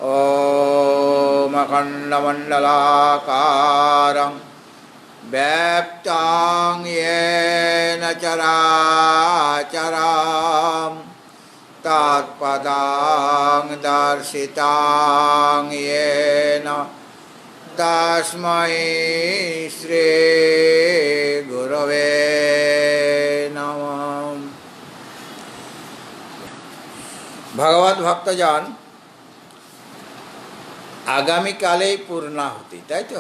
ॐ अखण्डमण्डलाकारं व्याप्तं येन चराचरं तत्पदं दर्शितं येन तस्मै श्री गुरवे नमः। भगवत भक्तजन आगामी काले पूर्णाहुति ताई तो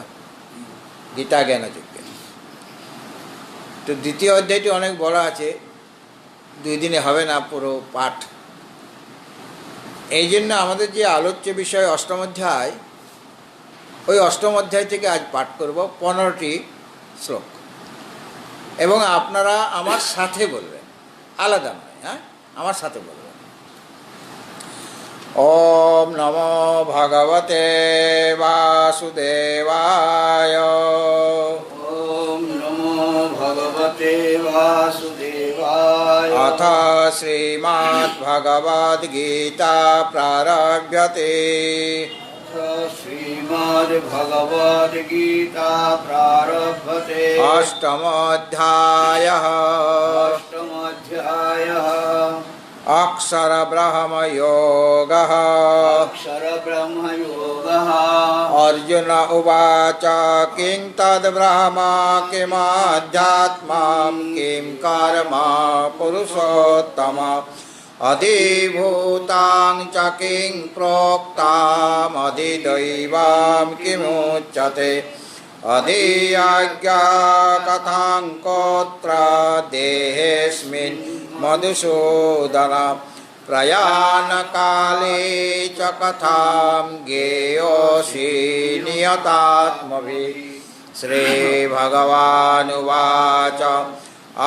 गीता ज्ञान যজ্ঞ तो द्वितीय अध्यायটি অনেক বড় আছে, 2 দিনে হবে না পুরো পাঠ। এই জন্য আমাদের যে আলোচ্য বিষয় অষ্টম অধ্যায়, ওই অষ্টম অধ্যায় থেকে আজ পাঠ করব 15টি শ্লোক, এবং আপনারা আমার সাথে বলবেন, আলাদা নয়, হ্যাঁ আমার সাথে বলবেন। ओम नमो भगवते वासुदेवाय। ओम नमो भगवते वासुदेवाय। अथ श्रीमद्भगवद्गीता प्रारभ्यते। श्रीमद्भगवद्गीता प्रारभ्यते। अष्टमोऽध्यायः। अक्षर ब्रह्म योगः। अक्षर ब्रह्म योगः। अर्जुन उवाच किं तद् ब्रह्म किमध्यात्मं किं कर्म पुरुषोत्तम अधिभूतां च किं प्रोक्ताम् अधिदैवं किमुच्यते अधियज्ञा कथं कोत्र देहेऽस्मिन् मधुसूदन प्रयाणकाले च कथां ज्ञेयोऽसि नियतात्मभिः। श्रीभगवानुवाच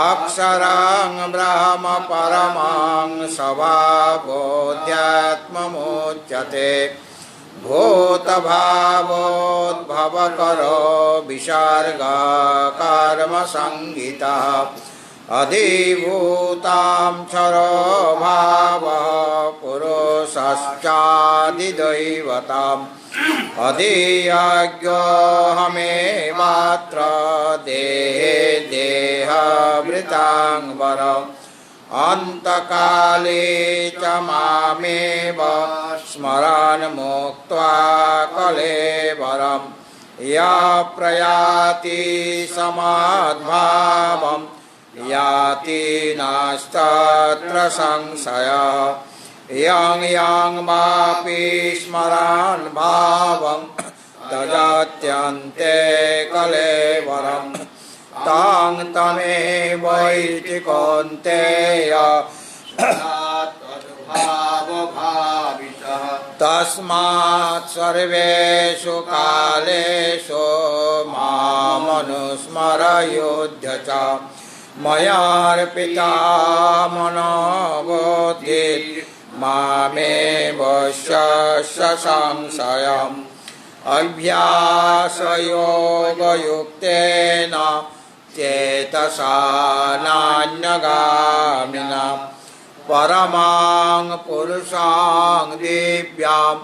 अक्षरं ब्रह्म परमं स्वभावोऽध्यात्ममुच्यते भूतभावोद्भवकरो विसर्गकर्मसंहितः अधिभूतां क्षरो भावः पुरुषश्चादिदैवतम् अधियज्ञोऽहमेवात्र देहे देहभृतां वरम् अन्तकाले च मामेव स्मरन् मुक्त्वा कलेवरम् या प्रयाति समाद्भावम् याति नास्तत्र संशयः यं यं वापि स्मरन् भावं तदत्यन्ते कलेवरम् तं तमेवैति कौन्तेय तस्मात् सर्वेषु कालेषु मामनुस्मर युध्य च मयार्पिता मनोबुद्धिः मामेव संशयम् अभ्यासयोगयुक्तेन चेतसा नान्यगामिना परमां पुरुषां दिव्यां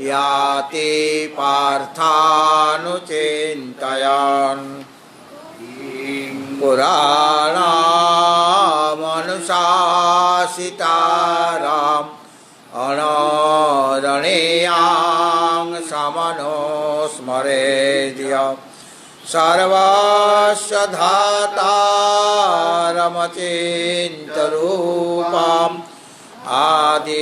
याति पार्थानुचिन्तयन्। पुराणामनुशासिताराम् अनादरणीयां समनुस्मरेद्य सर्वस्य धातारमचिन्तरूपाम् आदित्यवर्णां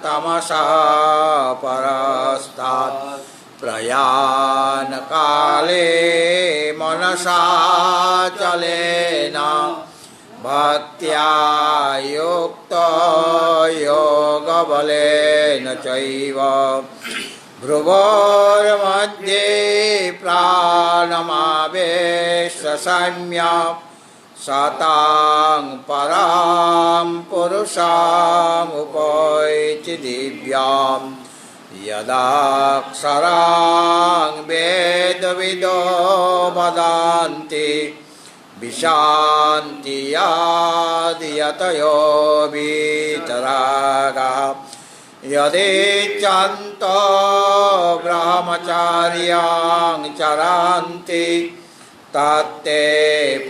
तमसः परस्तात् प्रयाणकाले मनसा चलेन भक्त्या युक्तो योगबलेन चैव भ्रुवोर्मध्ये प्राणमावेश्य सम्यक् सतां परां पुरुषामुपैति दिव्यां यदाक्षरां वेदविदो वदन्ति विशान्ति यादयतयो वीतरागः यदेच्छन्त ब्रह्मचार्यां चरन्ति तत्ते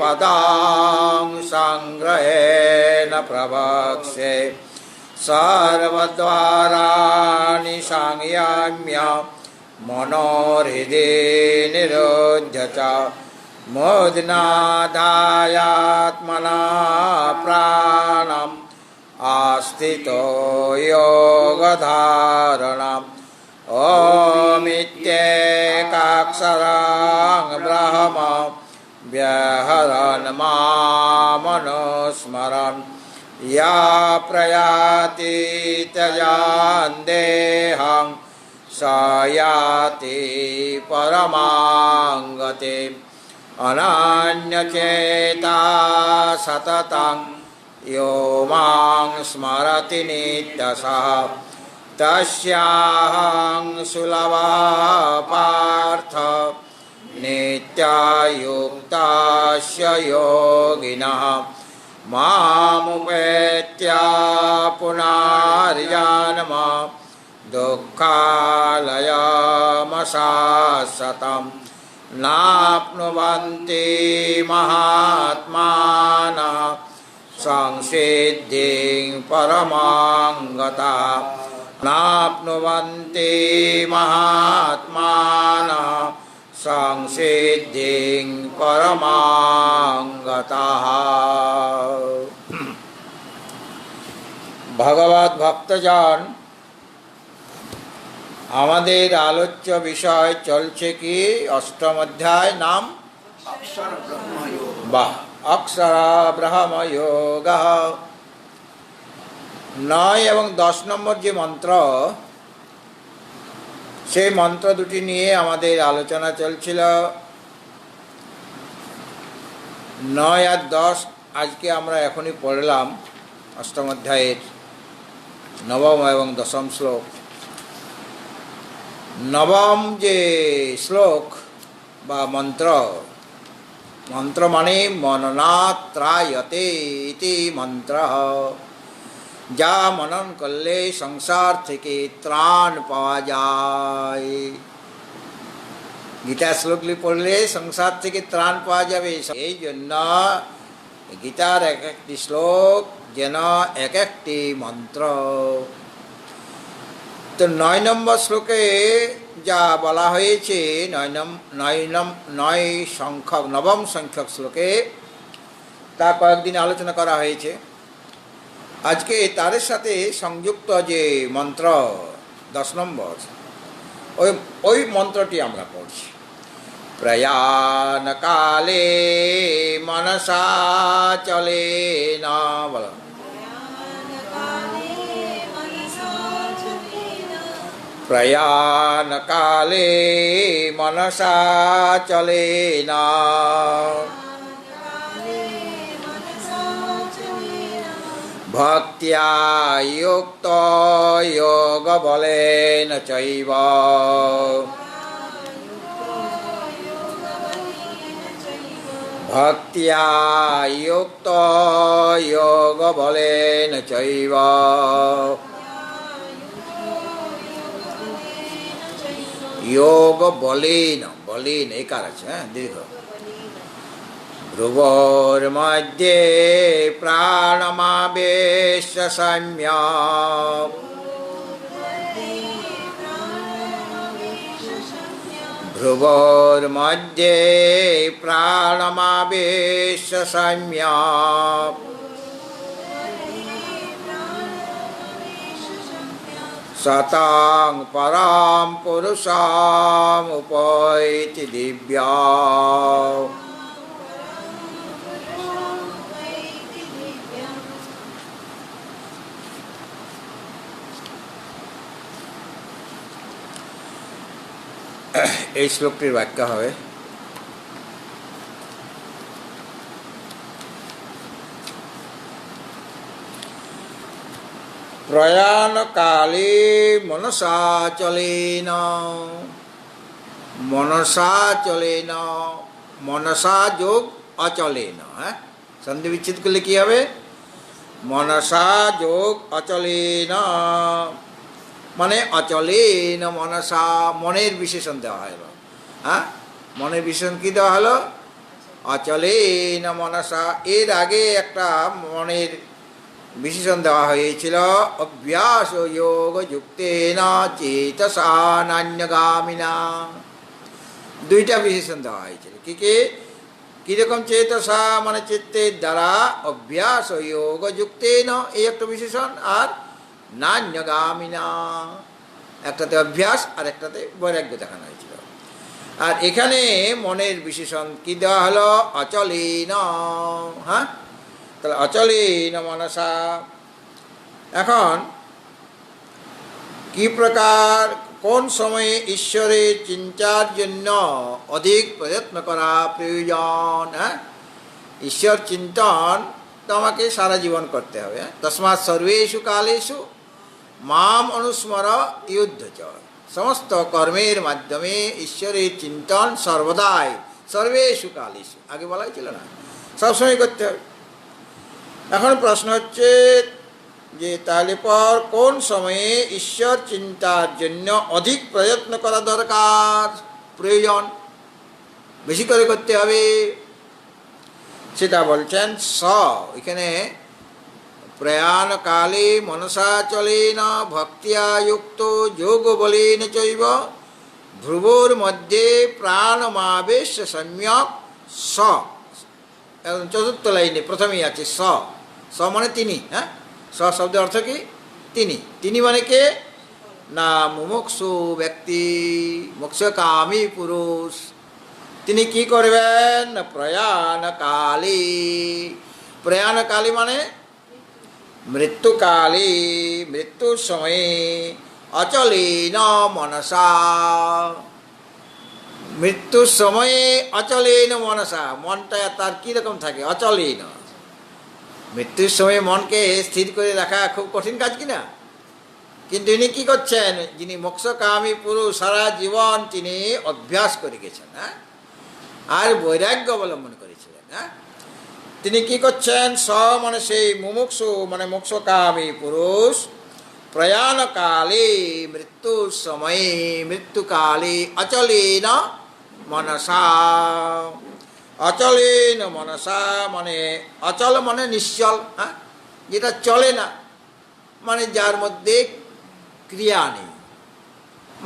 पदां संग्रहेण प्रवक्ष्ये सर्वद्वाराणि संयम्य मनोहृदि निरुध्य च मुद्नादायात्मना प्राणम् आस्थितो योगधारणम् ओमित्येकाक्षरं ब्रह्म व्यहरन् मामनुस्मरन् या प्रयाति त्यजान् देहं स याति परमां गतिम् अनन्यचेता सततं यो मां स्मरति नित्यशः तस्याहं सुलभः पार्थ नित्यायुक्तस्य योगिनः मामुपेत्य पुनर्जन्म दुःखालयमशाश्वतं नाप्नुवन्ति महात्मानः संसिद्धिं परमां गताः नाप्नुवन्ति महात्मानः संसिद्धिं परमां गताः। भगवत भक्तजन, আমাদের আলোচ্য বিষয় চলছে কি অষ্টম অধ্যায়, নাম अक्षर ब्रह्म योग। বাহ অক্ষর ব্রহ্ম যোগ। 9 এবং 10 নম্বর যে মন্ত্র, সেই মন্ত্র দুটি নিয়ে আমাদের আলোচনা চলছিল। 9 আর 10 আজকে আমরা এখনই পড়লাম, অষ্টম অধ্যায়ের নবম এবং দশম শ্লোক। নবম যে শ্লোক বা মন্ত্র, মন্ত্র মানে মননাত্রায়তে ইতি মন্ত্র, যা মনন করলে সংসার থেকে ত্রাণ পাওয়া যায়। গীতা শ্লোকগুলি পড়লে সংসার থেকে ত্রাণ পাওয়া যাবে। এই জন্য গীতার এক একটি শ্লোক যেন এক একটি মন্ত্র। তো 9 নম্বর শ্লোকে যা বলা হয়েছে, 9 সংখ্যক নবম সংখ্যক শ্লোকে, তা কয়েকদিন আলোচনা করা হয়েছে। আজকে তার সাথে সংযুক্ত যে মন্ত্র 10 নম্বর, ওই মন্ত্রটি আমরা পড়ছি। প্রয়াণ কালে মনসা চলে না, বলো প্রয়াণ কালে মনসা চলে না, ভক্ত্যা যুক্ত যোগ বলেন চৈব, ভক্ত্যা যুক্ত যোগ বলেন চৈব, যোগ বলেন, বলেন একার আছে, হ্যাঁ দীর্ঘ। ভ্রুবর মধ্যে প্রাণমাবেশ সম্যক, ভ্রুবর মধ্যে প্রাণমাবেশ সম্যক, সতাং পরাম পুরুষাম উপৈতি দিব্যা, এই শ্লোকটির ব্যাখ্যা হবে, প্রয়াণ কালে মনসা চলে না, মনসা চলে না, মনসা যোগ অচলে না, হ্যাঁ সন্ধি বিচ্ছেদ করলে কি হবে? মনসা যোগ অচলে না। মানে অচলেন মনসা, মনের বিশেষণ দেওয়া হলো। হ্যাঁ, মনের বিশেষণ কি দেওয়া হলো? অচলেন মনসা। এর আগে একটা মনের বিশেষণ দেওয়া হয়েছিল, অভ্যাস যোগ যুক্তেন চেতসা নান্যগামিনা। দুইটা বিশেষণ দেওয়া হয়েছিল। কি কি? কীরকম? চেতসা মানে চিত্তের দ্বারা, অভ্যাস যোগ যুক্তেন এই একটা বিশেষণ, আর নান্যগামিনা একটাতে অভ্যাস আর একটাতে বৈরাগ্য দেখানো হয়েছিল। আর এখানে মনের বিশেষণ কি দেওয়া হলো? অচলেন। হ্যাঁ, তাহলে অচলেন মনসা। এখন কি প্রকার, কোন সময়ে ঈশ্বরের চিন্তার জন্য অধিক প্রযত্ন করা প্রয়োজন? হ্যাঁ, ঈশ্বর চিন্তন তো আমাকে সারা জীবন করতে হবে। তস্মাৎ সর্বেষু কালেষু মাম অনুস্মর যুদ্ধ চ। সমস্ত কর্মের মাধ্যমে ঈশ্বরের চিন্তন সর্বদাই, সর্বেষু কালেষু, আগে বলা হয়েছিল না, সবসময় করতে হবে। এখন প্রশ্ন হচ্ছে যে তাহলে পর কোন সময়ে ঈশ্বর চিন্তার জন্য অধিক প্রযত্ন করা দরকার, প্রয়োজন, বেশি করে করতে হবে? সেটা বলছেন এখানে প্রয়াণকালে মনসা চলেন ভক্তিয়া যুক্ত যোগ বলেন চৈব ভ্রুবোর মধ্যে প্রাণমাবেশ সম্যক স। এবং চতুর্থ লাইনে প্রথমেই আছে স মানে তিনি। হ্যাঁ, শব্দের অর্থ কি? তিনি। তিনি মানে কে? না মুমুক্ষু ব্যক্তি, মোক্ষকামী পুরুষ। তিনি কি করবেন? প্রয়াণকালী। প্রয়াণকালী মানে মৃত্যুকালী, মৃত্যুর সময়ে অচলেন মনসা। মৃত্যুর সময়ে অচলেন মনসা, মনটা তার কীরকম থাকে? অচলেন। মৃত্যুর সময় মনকে স্থির করে রাখা খুব কঠিন কাজ কিনা? কিন্তু ইনি কী করছেন? যিনি মোক্ষকামী পুরুষ, সারা জীবন তিনি অভ্যাস করে গেছেন, হ্যাঁ, আর বৈরাগ্য অবলম্বন করেছিলেন। হ্যাঁ, তিনি কি করছেন? মানে সেই মুমুক্ষু মানে মোক্ষকামী পুরুষ প্রয়াণকালে, মৃত্যুর সময়ে, মৃত্যুকালে অচলেন মনসা। অচলেন মনসা মানে অচল মানে নিশ্চল। হ্যাঁ, যেটা চলে না, মানে যার মধ্যে ক্রিয়া নেই,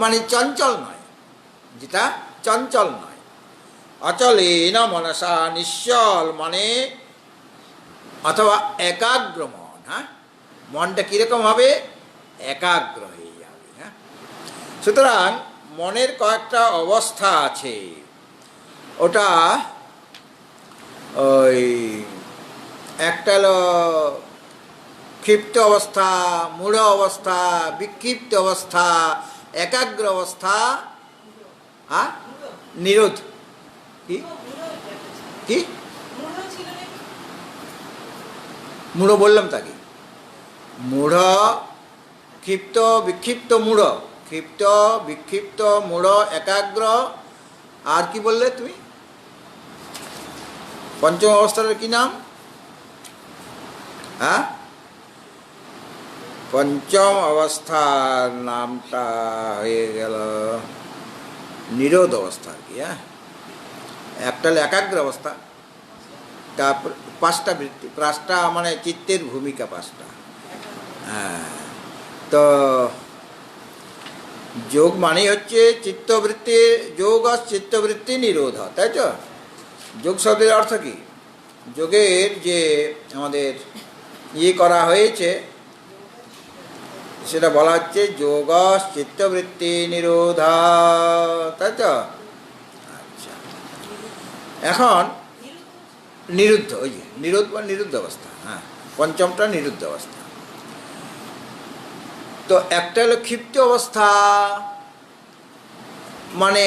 মানে চঞ্চল নয়, যেটা চঞ্চল নয়। অচলেন মনসা, নিশ্চল মানে অথবা একাগ্র মন। হ্যাঁ, মনটা কীরকম হবে? একাগ্র হয়ে যাবে। হ্যাঁ, সুতরাং মনের কয়েকটা অবস্থা আছে। ওটা ওই একটা হলো ক্ষিপ্ত অবস্থা, মূঢ় অবস্থা, বিক্ষিপ্ত অবস্থা, একাগ্র অবস্থা, আর নিরোধ। কি কি মূঢ় বললাম তাকে? মূঢ়, ক্ষিপ্ত, বিক্ষিপ্ত, মূঢ়। ক্ষিপ্ত, বিক্ষিপ্ত, মূঢ়, একাগ্র, আর কি বললে তুমি? পঞ্চম অবস্থার কি নাম? হ্যাঁ, পঞ্চম অবস্থার নামটা হয়ে গেল নিরোধ অবস্থা আর কি। হ্যাঁ, একটা হলো একাগ্র অবস্থা, তারপর পাঁচটা বৃত্তি, পাঁচটা মানে চিত্তের ভূমিকা পাঁচটা। হ্যাঁ, তো যোগ মানেই হচ্ছে চিত্তবৃত্তি, যোগ আর চিত্তবৃত্তি নিরোধ, তাই তো? যোগ শব্দের অর্থ কি? যোগের যে আমাদের করা হয়েছে সেটা বলা হচ্ছে যোগ চিত্তবৃত্তি নিরোধ, তাই তো? আচ্ছা, এখন নিরুদ্ধ, ওই যে নিরোধ বা নিরুদ্ধ অবস্থা। হ্যাঁ, পঞ্চমটা নিরুদ্ধ অবস্থা। তো একটা হলো ক্ষিপ্ত অবস্থা, মানে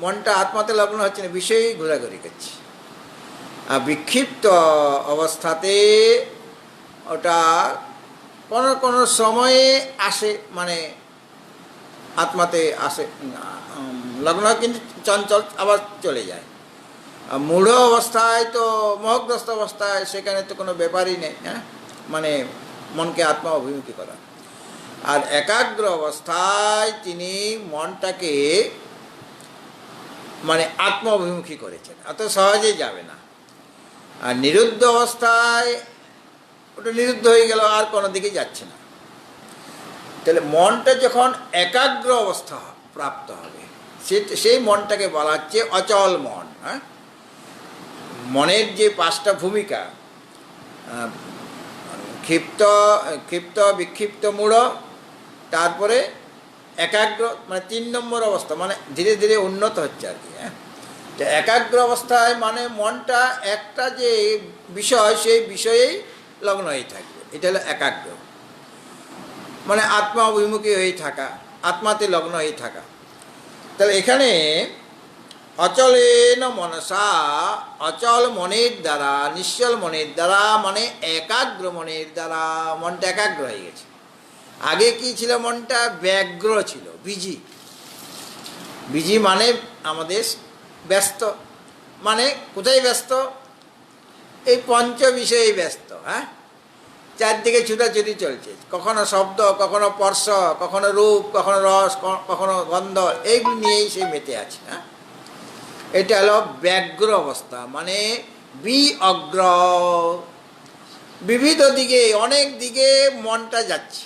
মনটা আত্মাতে লগ্ন হচ্ছে না, বিষয়েই ঘোরাঘুরি করছে। আর বিক্ষিপ্ত অবস্থাতে ওটা কোনো কোনো সময়ে আসে, মানে আত্মাতে আসে লগ্ন, কিন্তু চঞ্চল আবার চলে যায়। আর মূঢ় অবস্থায় তো মোহগ্রস্ত অবস্থায় সেখানে তো কোনো ব্যাপারই নেই। হ্যাঁ, মানে মনকে আত্মা অভিমুখী করা। আর একাগ্র অবস্থায় তিনি মনটাকে মানে আত্ম অভিমুখী করেছেন, অত সহজে যাবে না। আর নিরুদ্ধ অবস্থায় ওটা নিরুদ্ধ হয়ে গেল, আর কোনো দিকে যাচ্ছে না। তাহলে মনটা যখন একাগ্র অবস্থা প্রাপ্ত হবে, সেই মনটাকে বলা হচ্ছে অচল মন। হ্যাঁ, মনের যে 5টা ভূমিকা, ক্ষিপ্ত বিক্ষিপ্ত মূঢ়, তারপরে একাগ্র, মানে 3 নম্বর অবস্থা, মানে ধীরে ধীরে উন্নত হচ্ছে আর কি। হ্যাঁ, তো একাগ্র অবস্থায় মানে মনটা একটা যে বিষয়, সেই বিষয়েই লগ্ন হয়ে থাকবে, এটা হলো একাগ্র, মানে আত্মা অভিমুখী হয়ে থাকা, আত্মাতে লগ্ন হয়ে থাকা। তাহলে এখানে অচলেন মনসা, অচল মনের দ্বারা, নিশ্চল মনের দ্বারা, মানে একাগ্র মনের দ্বারা মনটা একাগ্র হয়ে গেছে। আগে কি ছিল? মনটা ব্যগ্র ছিল, বিজি। বিজি মানে আমাদের ব্যস্ত, মানে কোথায় ব্যস্ত? এই 5 বিষয়ে ব্যস্ত। হ্যাঁ, চারদিকে ছুটাছুটি চলছে, কখনো শব্দ, কখনো স্পর্শ, কখনো রূপ, কখনো রস, কখনো গন্ধ, এইগুলো নিয়েই সে মেতে আছে। হ্যাঁ, এটা হলো ব্যগ্র অবস্থা, মানে অগ্র। বিবিধ দিকে, অনেক দিকে মনটা যাচ্ছে,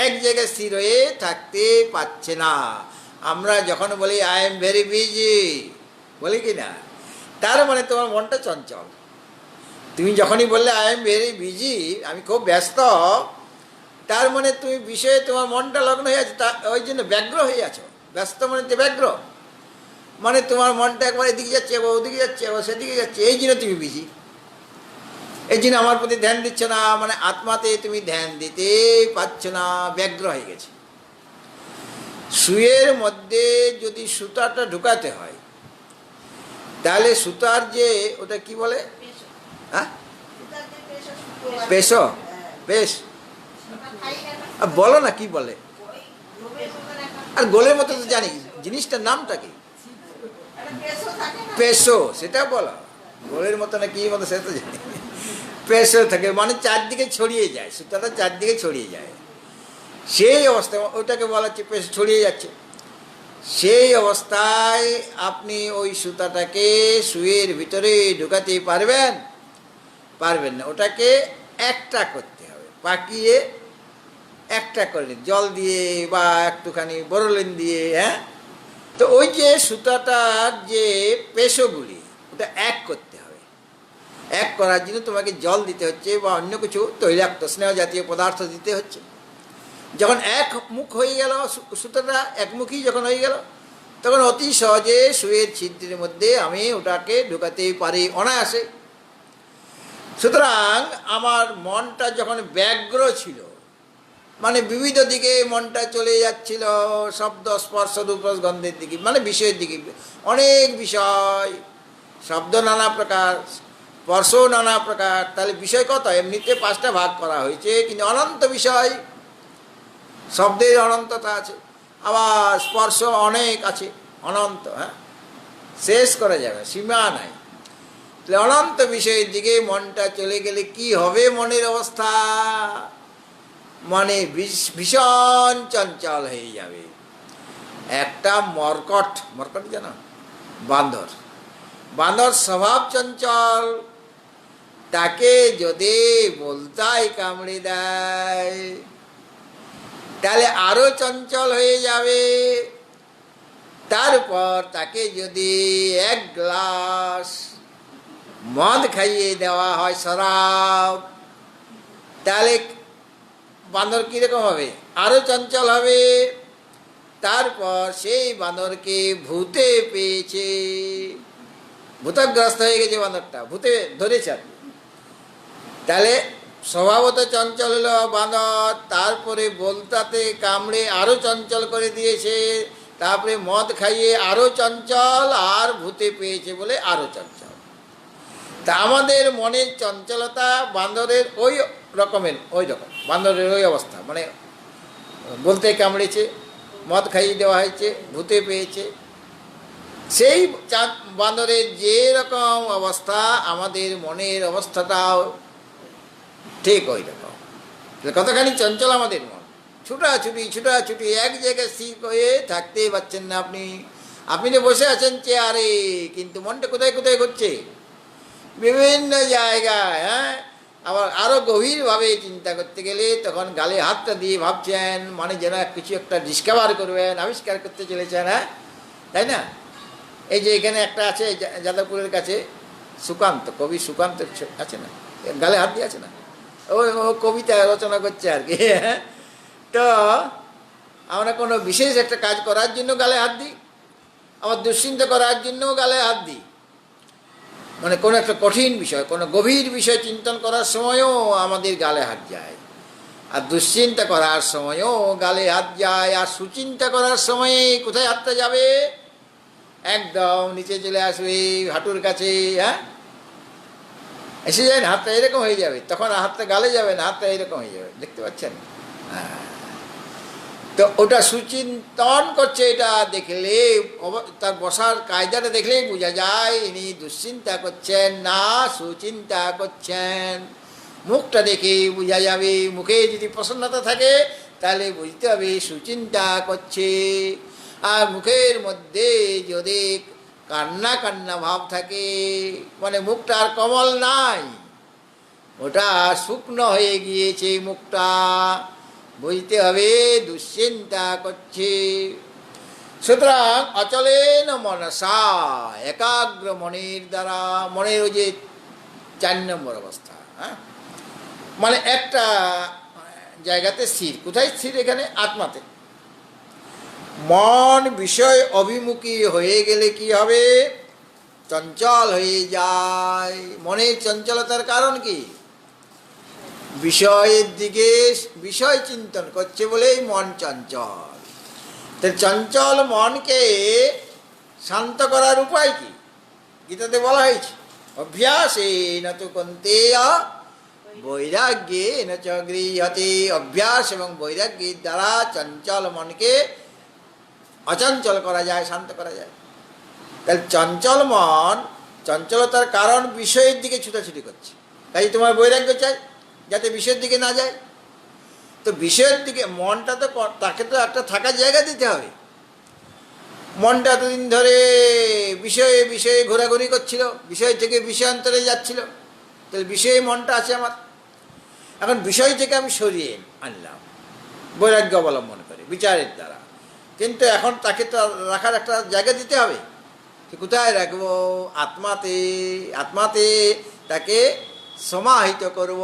এক জায়গায় স্থির হয়ে থাকতে পারছে না। আমরা যখন বলি আই এম ভেরি বিজি, বলি কি না, তার মানে তোমার মনটা চঞ্চল। তুমি যখনই বললে আই এম ভেরি বিজি, আমি খুব ব্যস্ত, তার মানে তুমি বিষয়ে তোমার মনটা লগ্ন হয়ে আছে, ওই জন্য ব্যগ্র হয়ে আছো। ব্যস্ত মানে তো ব্যগ্র, মানে তোমার মনটা একবার এদিকে যাচ্ছে, এবার ওদিকে যাচ্ছে, এবার সেদিকে যাচ্ছে, এই জন্য তুমি বিজি। এই জন্য আমার প্রতি ধ্যান দিচ্ছ না, মানে আত্মাতে তুমি ধ্যান দিতে পারছ না, ব্যগ্র হয়ে গেছে। সুয়ের মধ্যে যদি সুতাটা ঢুকাতে হয়, তাহলে সুতার যে ওটা কি বলে, হ্যাঁ, পেশো, বেশ, বলো না কি বলে। আর গোলের মতো তো জানি, জিনিসটার নামটা কি? পেশো, সেটা বলো। গোলের মতো না কি মতো সেটা তো জানি। পেশো থাকে, মানে চারদিকে ছড়িয়ে যায়, সুতাটা চারদিকে ছড়িয়ে যায়, সেই অবস্থায় ওটাকে বলা হচ্ছে পেশো, ছড়িয়ে যাচ্ছে। সেই অবস্থায় আপনি ওই সুতাটাকে সুয়ের ভিতরে ঢুকাতে পারবেন? পারবেন না। ওটাকে একটা করতে হবে, পাকিয়ে একটা করে জল দিয়ে বা একটুখানি বরলিন দিয়ে। হ্যাঁ, তো ওই যে সুতাটার যে পেশোগুলি, ওটা এক করতে হবে। এক করার জন্য তোমাকে জল দিতে হচ্ছে বা অন্য কিছু তৈলাক্ত স্নেহ জাতীয় পদার্থ দিতে হচ্ছে। যখন এক মুখ হয়ে গেল, সুতাটা একমুখী যখন হয়ে গেল, তখন অতি সহজে সুয়ের ছিদ্রের মধ্যে আমি ওটাকে ঢুকাতে পারি অনায়াসে। সুতরাং আমার মনটা যখন ব্যগ্র ছিল, মানে বিবিধ দিকে মনটা চলে যাচ্ছিল, শব্দ স্পর্শ রূপ রস গন্ধের দিকে, মানে বিষয়ের দিকে, অনেক বিষয়, শব্দ নানা প্রকার, স্পর্শ নানা প্রকার। তাহলে বিষয় কত? এমনিতে 5টা ভাগ করা হয়েছে, কিন্তু অনন্ত বিষয়, শব্দের অনন্ততা আছে, আবার স্পর্শ অনেক আছে, অনন্ত। হ্যাঁ, শেষ করা যাবে, সীমা নাই। তাহলে অনন্ত বিষয়ের দিকে মনটা চলে গেলে কি হবে মনের অবস্থা? মানে ভীষণ চঞ্চল হয়ে যাবে। একটা মর্কট, মর্কট জানো, বান্দর, বান্দর স্বভাব চঞ্চল, তাকে যদি বলতাই কামড়ে দেয়, তাহলে আরো চঞ্চল হয়ে যাবে। তারপর তাকে যদি 1 গ্লাস মদ খাইয়ে দেওয়া হয়, শরাব, তাহলে বাঁদর কীরকম হবে? আরও চঞ্চল হবে। তারপর সেই বাঁদরকে ভূতে পেয়েছে, ভূতগ্রস্ত হয়ে গেছে বাঁদরটা, ভূতে ধরেছে। তাহলে স্বভাবত চঞ্চল হলো বাঁদর, তারপরে বলতাতে কামড়ে আরও চঞ্চল করে দিয়েছে, তারপরে মদ খাইয়ে আরও চঞ্চল, আর ভূতে পেয়েছে বলে আরও চঞ্চল। তা আমাদের মনের চঞ্চলতা বাঁদরের ওই রকমের, ওই রকম বাঁদরের ওই অবস্থা, মানে বলতে কামড়েছে, মদ খাইয়ে দেওয়া হয়েছে, ভূতে পেয়েছে, সেই বাঁদরের যে রকম অবস্থা আমাদের মনের অবস্থাটাও ঠিক ওই রকম। কতখানি চঞ্চল আমাদের মন। ছুটাছুটি এক জায়গায় স্থির হয়ে থাকতেই পারছেন না আপনি। আপনি যে বসে আছেন চেয়ারে, কিন্তু মনটা কোথায় কোথায় ঘুরছে, বিভিন্ন জায়গায়। হ্যাঁ, আবার আরও গভীরভাবে চিন্তা করতে গেলে তখন গালে হাতটা দিয়ে ভাবছেন, মানে যেন কিছু একটা ডিসকভার করবেন, আবিষ্কার করতে চলেছেন। হ্যাঁ, তাই না? এই যে এখানে একটা আছে যাদবপুরের কাছে, সুকান্ত, কবি সুকান্ত আছে না, গালে হাত দিয়ে আছে না, ও কবিতা রচনা করছে আর কি। তো আমরা কোনো বিশেষ একটা কাজ করার জন্য গালে হাত দিই, আবার দুশ্চিন্তা করার জন্যও গালে হাত দিই। মানে কোনো একটা কঠিন বিষয়, কোনো গভীর বিষয় চিন্তন করার সময়ও আমাদের গালে হাত যায়, আর দুশ্চিন্তা করার সময়ও গালে হাত যায়। আর সুচিন্তা করার সময়ে কোথায় হাতটা যাবে? একদম নিচে চলে আসবে, হাঁটুর কাছে। হ্যাঁ, এসে যায় না, হাতটা এরকম হয়ে যাবে, তখন হাতটা গালে যাবে না, হাতটা এরকম হয়ে যাবে, দেখতে পাচ্ছেন? হ্যাঁ, তো ওটা সুচিন্তন করছে, এটা দেখলে, তার বসার কায়দাটা দেখলেই বোঝা যায় ইনি দুশ্চিন্তা করছেন না, সুচিন্তা করছেন। মুখটা দেখে বোঝা যাবে, মুখে যদি প্রসন্নতা থাকে তাহলে বুঝতে হবে সুচিন্তা করছে। আর মুখের মধ্যে যদি কান্না কান্না ভাব থাকে, মানে মুখটা আর কমল নাই, ওটা শুকনো হয়ে গিয়েছে মুখটা, বুঝতে হবে দুশ্চিন্তা করছে। সুতরাং অচলেন মনসা, একাগ্র মনের দ্বারা, মনের ওই যে 4 নম্বর অবস্থা। হ্যাঁ, মানে একটা জায়গাতে স্থির। কোথায় স্থির? এখানে আত্মাতে। মন বিষয় অভিমুখী হয়ে গেলে কি হবে? চঞ্চল হয়ে যায়। মনের চঞ্চলতার কারণ কি? বিষয়ের দিকে বিষয় চিন্তন করছে বলেই মন চঞ্চল। তো চঞ্চল মনকে শান্ত করার উপায় কি? গীতাতে বলা হয়েছে, অভ্যাসে না তো কন্তেয় বৈরাগ্যে না চ গৃহতে। অভ্যাস এবং বৈরাগ্যের দ্বারা চঞ্চল মনকে অচঞ্চল করা যায়, শান্ত করা যায়। তাহলে চঞ্চল মন, চঞ্চলতার কারণ বিষয়ের দিকে ছুটাছুটি করছে। তাই তোমার বৈরাগ্য চাই, যাতে বিষয়ের দিকে না যায়। তো বিষয়ের দিকে মনটা তো, তাকে তো একটা থাকার জায়গা দিতে হবে। মনটা এতদিন ধরে বিষয়ে বিষয়ে ঘোরাঘুরি করছিল, বিষয় থেকে বিষয়ান্তরে যাচ্ছিল, তাহলে বিষয়ে মনটা আছে আমার। এখন বিষয় থেকে আমি সরিয়ে আনলাম বৈরাগ্য অবলম্বন করে, বিচারের দ্বারা। কিন্তু এখন তাকে তো রাখার একটা জায়গা দিতে হবে। কোথায় রাখবো? আত্মাতে। আত্মাতে তাকে সমাহিত করব।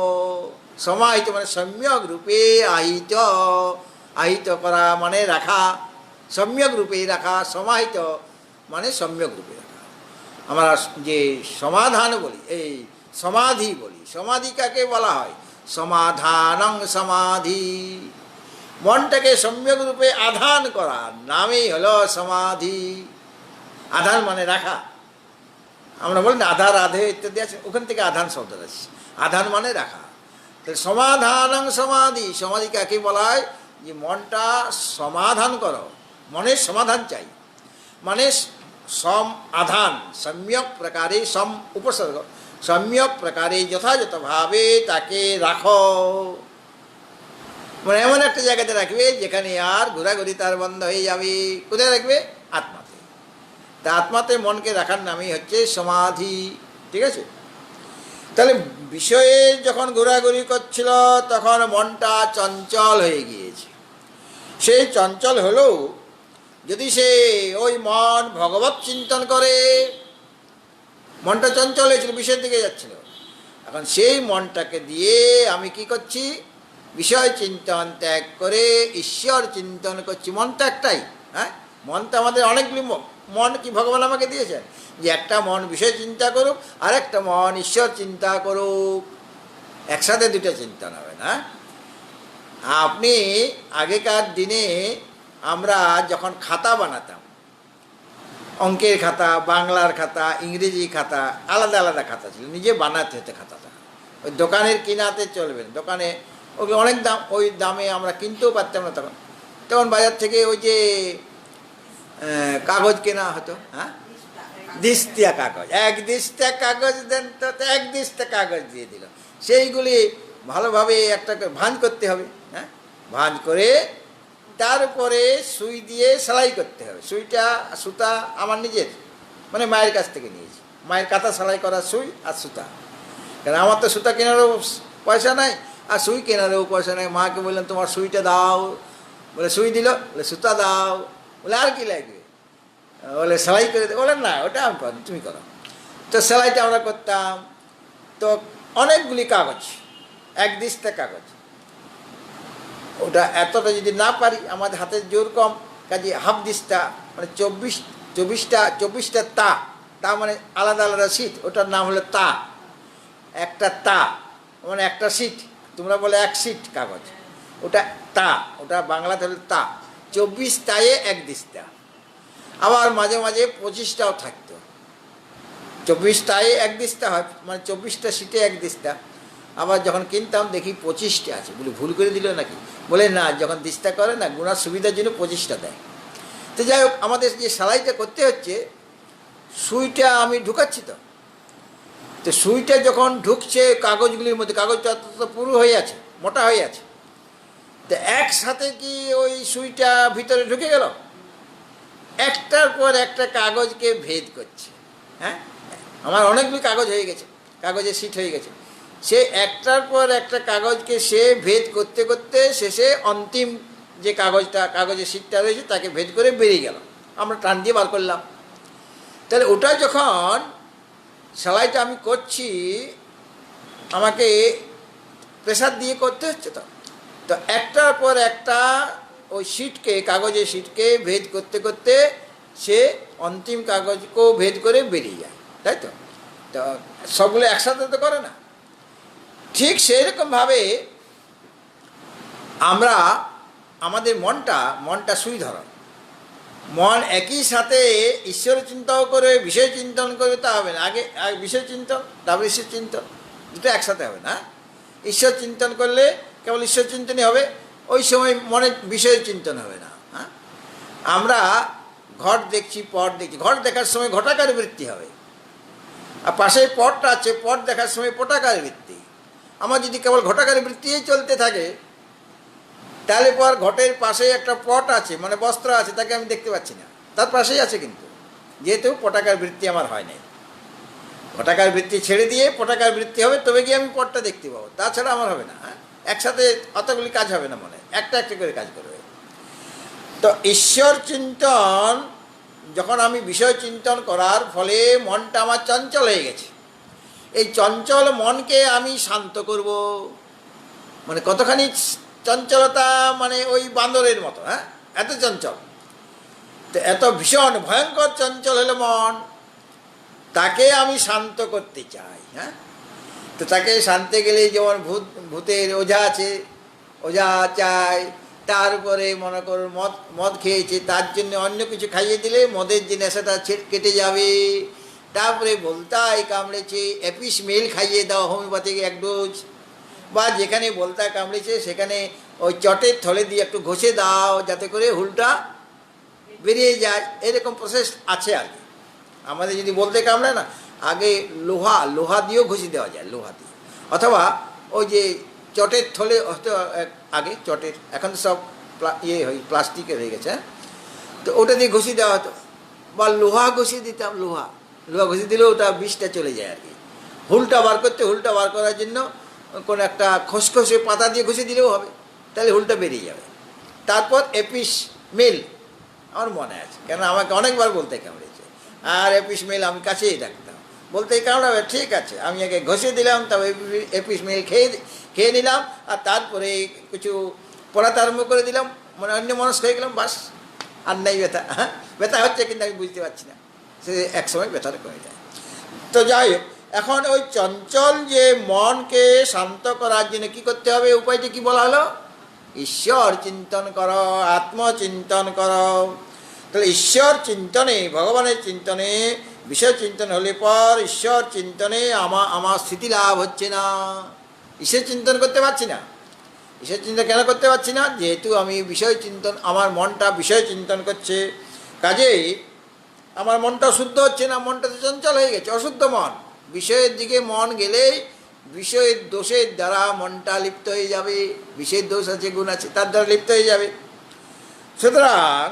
সমাহিত মানে সম্যক রূপে আহিত। আহিত করা মানে রাখা, সম্যক রূপে রাখা। সমাহিত মানে সম্যক রূপে রাখা। আমরা যে সমাধান বলি, এই সমাধি বলি, সমাধি কাকে বলা হয়? সমাধানং সমাধি। মনটাকে সম্যক রূপে আধান করা নামই হলো সমাধি। আধান মানে রাখা। আমরা বলি না আধার আধে ইত্যাদি আছে, ওখান থেকে আধান শব্দটা আছে। আধান মানে রাখা। তাহলে সমাধানং সমাধি। সমাধি কাকে বলা হয়? যে মনটা সমাধান করো, মনের সমাধান চাই, মানে সম আধান, সম্যক প্রকারে, সম উপসর্গ, সম্যক প্রকারে যথাযথভাবে তাকে রাখো। মানে এমন একটা জায়গাতে রাখবে যেখানে আর ঘোরাঘুরি তার বন্ধ হয়ে যাবে। কোথায় রাখবে? আত্মাতে। তা আত্মাতে মনকে রাখার নামই হচ্ছে সমাধি। ঠিক আছে? তাহলে বিষয়ে যখন ঘোরাঘুরি করছিল তখন মনটা চঞ্চল হয়ে গিয়েছে। সেই চঞ্চল হলেও যদি সে ওই মন ভগবত চিন্তন করে, মনটা চঞ্চল হয়েছিল, বিষয়ের দিকে যাচ্ছিল, এখন সেই মনটাকে দিয়ে আমি কি করছি? বিষয় চিন্তন ত্যাগ করে ঈশ্বর চিন্তন করছি। মন তো একটাই। হ্যাঁ, মন তো আমাদের অনেকগুলি মন কি ভগবান আমাকে দিয়েছেন, যে একটা মন বিষয় চিন্তা করুক, আর একটা মন ঈশ্বর চিন্তা করুক। একসাথে দুটো চিন্তন হবে না। আপনি আগেকার দিনে আমরা যখন খাতা বানাতাম, অঙ্কের খাতা, বাংলার খাতা, ইংরেজি খাতা, আলাদা আলাদা খাতা ছিল, নিজে বানাতে হতো খাতাটা। ওই দোকানের কিনাতে চলবে না, দোকানে ওগুলো অনেক দাম, ওই দামে আমরা কিনতেও পারতাম না তখন। তখন বাজার থেকে ওই যে কাগজ কেনা হতো। হ্যাঁ, দিস্তিয়া কাগজ, 1 দিস্তা কাগজ দেন তো, 1 দিস্তা কাগজ দিয়ে দিল। সেইগুলি ভালোভাবে একটা ভাঁজ করতে হবে। হ্যাঁ, ভাঁজ করে তারপরে সুই দিয়ে সেলাই করতে হবে। সুতা আমার নিজের, মানে মায়ের কাছ থেকে নিয়েছি, মায়ের কাঁথা সেলাই করা সুই আর সুতা। কারণ আমার তো সুতা কেনারও পয়সা নাই আর সুই কেনারও পয়সা নাই। মাকে বললাম তোমার সুইটা দাও, বলে সুই দিল, বলে সুতা দাও, বলে আর কি লাগবে, বলে সেলাই করে দেবো, বলে না ওটা আমি পারি, তুমি করো। তো সেলাইটা আমরা করতাম। তো অনেকগুলি কাগজ, এক দিস্তা কাগজ, ওটা এতটা যদি না পারি, আমাদের হাতের জোর কম, কাজে হাফ দিস্তা মানে চব্বিশটা তা মানে আলাদা আলাদা সিট, ওটার নাম হলো তা। একটা তা মানে একটা সিট, তোমরা বলে এক সিট কাগজ, ওটা তা, ওটা বাংলাতে হলো তা। 24 তায়ে এক দিস্তা। আবার মাঝে মাঝে 25টাও থাকতো। 24 তায়ে এক দিস্তা হয়, মানে 24টা সিটে এক দিস্তা। আবার যখন কিনতাম দেখি 25টা আছে, বলে ভুল করে দিল নাকি, বলে না, যখন দিস্তা করে না গুনার সুবিধার জন্য 25টা দেয়। তো যাই হোক, আমাদের যে সেলাইটা করতে হচ্ছে, সুইটা আমি ঢুকাচ্ছি, তো সুইটা যখন ঢুকছে কাগজগুলির মধ্যে, কাগজটা তো পুরো হয়ে আছে, মোটা হয়ে আছে, তো একসাথে কি ওই সুইটা ভিতরে ঢুকে গেল, একটার পর একটা কাগজকে ভেদ করছে। হ্যাঁ, আমার অনেকগুলি কাগজ হয়ে গেছে, কাগজের সিট হয়ে গেছে, সে একটার পর একটা কাগজকে সে ভেদ করতে করতে শেষে অন্তিম যে কাগজের সিটটা রয়েছে তাকে ভেদ করে বেরিয়ে গেল। আমরা টান দিয়ে বার করলাম। তাহলে ওটা যখন সেলাইটা আমি করছি, আমাকে প্রেসার দিয়ে করতে হচ্ছে, তো একটার পর একটা ওই সিটকে, কাগজের সিটকে ভেদ করতে করতে সে অন্তিম কাগজকেও ভেদ করে বেরিয়ে যায়, তাই তো। তো সবগুলো একসাথে তো করে না। ঠিক সেইরকমভাবে আমরা আমাদের মনটা সুই ধরা, মন একই সাথে ঈশ্বর চিন্তাও করে, বিষয় চিন্তন করে, তা হবে না। আগে বিষয় চিন্তন, তারপর ঈশ্বর চিন্তন, দুটো একসাথে হবে না। ঈশ্বর চিন্তন করলে কেবল ঈশ্বর চিন্তনই হবে, ওই সময় মনে বিষয় চিন্তন হবে না। হ্যাঁ, আমরা ঘট দেখছি, পট দেখছি, ঘট দেখার সময় ঘটাকার বৃত্তি হবে, আর পাশে পটটা আছে, পট দেখার সময় পটাকার বৃত্তি। আমার যদি কেবল ঘটাকার বৃত্তিই চলতে থাকে, তাহলে পর ঘটের পাশে একটা পট আছে, মানে বস্ত্র আছে, তাকে আমি দেখতে পাচ্ছি না, তার পাশেই আছে, কিন্তু যেহেতু পটাকার বৃত্তি আমার হয় নাই, ঘটাকার বৃত্তি ছেড়ে দিয়ে পটাকার বৃত্তি হবে, তবে গিয়ে আমি পটটা দেখতে পাবো, তাছাড়া আমার হবে না। হ্যাঁ, একসাথে অতগুলি কাজ হবে না, মনে একটা একটা করে কাজ করবে। তো ঈশ্বর চিন্তন, যখন আমি বিষয় চিন্তন করার ফলে মনটা আমার চঞ্চল হয়ে গেছে, এই চঞ্চল মনকে আমি শান্ত করব, মানে কতখানি চঞ্চলতা, মানে ওই বান্দরের মতো। হ্যাঁ, এত চঞ্চল, তো এত ভীষণ ভয়ঙ্কর চঞ্চল হলো মন, তাকে আমি শান্ত করতে চাই। হ্যাঁ, তো তাকে শান্তি গেলে যেমন ভূতের ওঝা আছে, ওঝা চাই, তারপরে মনে করুন মদ খেয়েছে, তার জন্য অন্য কিছু খাইয়ে দিলে মদের যে নেশাটা কেটে যাবে। তারপরে বলতায় কামড়েছে, অ্যাপিস মেল খাইয়ে দাও, হোমিওপ্যাথিক এক ডোজ, বা যেখানে বলতা কামড়েছে সেখানে ওই চটের থলে দিয়ে একটু ঘষে দাও, যাতে করে হুলটা বেরিয়ে যায়। এরকম প্রসেস আছে। আগে আমাদের যদি বলতে কামড়ে না, আগে লোহা দিয়েও ঘষে দেওয়া যায়, লোহা দিয়ে, অথবা ওই যে চটের থলে, হয়তো আগে চটের, এখন তো সব প্লাস্টিকের হয়ে গেছে, তো ওটা দিয়ে ঘষে দেওয়া হতো, বা লোহা ঘষে দিতাম, লোহা ঘষে দিলেও ওটা বিষটা চলে যায় আর কি। হুলটা বার করার জন্য কোনো একটা খসখসে পাতা দিয়ে ঘষে দিলেও হবে, তাহলে হুলটা বেরিয়ে যাবে। তারপর এপিস মেল, আমার মনে আছে, কেন আমাকে অনেকবার বলতে কামড়েছে, আর এপিস মেল আমি কাছেই রাখতাম, বলতে কামড়াবে, ঠিক আছে, আমি আগে ঘষে দিলাম, তবে এপিস মেল খেয়ে নিলাম, আর তারপরে কিছু পড়াতে আরম্ভ করে দিলাম, মানে অন্য মনস্ক হয়ে গেলাম, বাস, আর নাই ব্যথা। হ্যাঁ, ব্যথা হচ্ছে কিন্তু আমি বুঝতে পারছি না, সে একসময় ব্যথাটা কমে যায়। তো যাই হোক, এখন ওই চঞ্চল যে মনকে শান্ত করার জন্য কী করতে হবে, উপায়টি কি বলা হলো, ঈশ্বর চিন্তন করো, আত্মচিন্তন করো। তাহলে ঈশ্বর চিন্তনে, ভগবানের চিন্তনে, বিষয় চিন্তন হলে পর ঈশ্বর চিন্তনে আমার স্থিতি লাভ হচ্ছে না, ঈশ্বর চিন্তন করতে পারছি না। ঈশ্বর চিন্তন কেন করতে পারছি না, যেহেতু আমি বিষয় চিন্তন, আমার মনটা বিষয় চিন্তন করছে, কাজেই আমার মনটা শুদ্ধ হচ্ছে না, মনটা তো চঞ্চল হয়ে গেছে, অশুদ্ধ মন। বিষয়ের দিকে মন গেলেই বিষয়ের দোষের দ্বারা মনটা লিপ্ত হয়ে যাবে, বিষয়ের দোষ আছে, গুণ আছে, তার দ্বারা লিপ্ত হয়ে যাবে। সুতরাং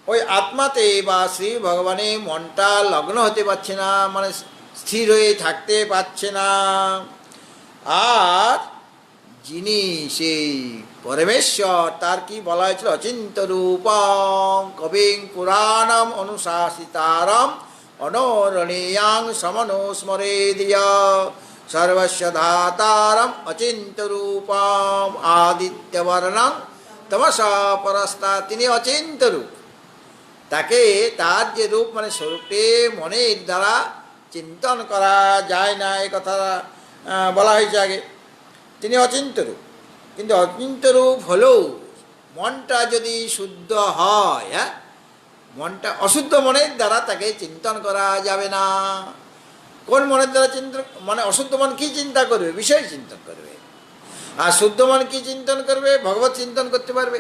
ওই আত্মাতে বা শ্রী ভগবানে মনটা লগ্ন হতে পারছে না, মানে স্থির হয়ে থাকতে পারছে না। আর যিনি সেই পরমেশ্বর, তার কি বলা হয়েছিল, অচিন্ত রূপম কবিং পুরাণম অনুশাসিতারম অনরণীয়াং সমনুস্মরেদিয়া সর্বস্ব ধাতারম অচিন্ত রূপম আদিত্যবর্ণং তমসা পরস্তা। তিনি অচিন্ত রূপ, তাকে তার যে রূপ মানে স্বরূপে মনের দ্বারা চিন্তন করা যায় না, এই কথা বলা হয়েছে আগে। তিনি অচিন্ত রূপ, কিন্তু অচিন্ত রূপ হলেও মনটা যদি শুদ্ধ হয়, হ্যাঁ, মনটা অশুদ্ধ মনের দ্বারা তাকে চিন্তন করা যাবে না। কোন মনের দ্বারা চিন্তন, মানে অশুদ্ধ মন কি চিন্তা করবে, বিষয় চিন্তন করবে, আর শুদ্ধ মন কি চিন্তন করবে, ভগবত চিন্তন করতে পারবে।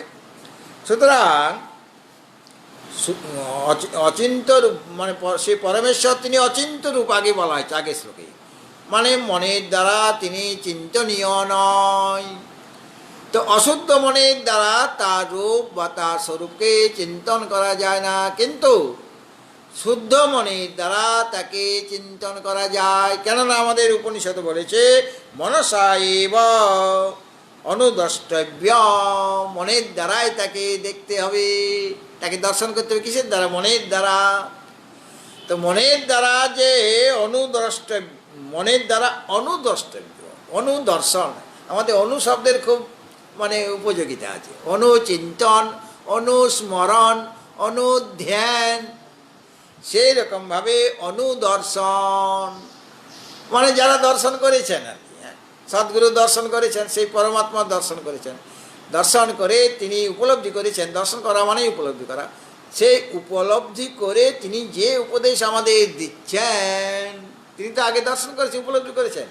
সুতরাং অচিন্ত রূপ মানে সে পরমেশ্বর, তিনি অচিন্ত রূপ আগে বলা হয়েছে, আগে শ্লোকে, মানে মনের দ্বারা তিনি চিন্তনীয় নয়। তো অশুদ্ধ মনের দ্বারা তার রূপ বা তার স্বরূপকে চিন্তন করা যায় না, কিন্তু শুদ্ধ মনের দ্বারা তাকে চিন্তন করা যায়। কেননা আমাদের উপনিষদ বলেছে মনসা এব অনুদ্রষ্টব্য, মনের দ্বারাই তাকে দেখতে হবে, তাকে দর্শন করতে হবে। কিসের দ্বারা? মনের দ্বারা। তো মনের দ্বারা যে অনুদ্রষ্টব্য, মনের দ্বারা অনুদ্রষ্টব্য, অনুদর্শন, আমাদের অনু শব্দের খুব মানে উপযোগিতা আছে। অনুচিন্তন, অনুস্মরণ, অনুধ্যান, সেই রকমভাবে অনুদর্শন, মানে যারা দর্শন করেছেন আর কি, সদ্গুরু দর্শন করেছেন, সেই পরমাত্মা দর্শন করেছেন, দর্শন করে তিনি উপলব্ধি করেছেন। দর্শন করা মানেই উপলব্ধি করা। সেই উপলব্ধি করে তিনি যে উপদেশ আমাদের দিচ্ছেন, তিনি তো আগে দর্শন করেছেন, উপলব্ধি করেছেন,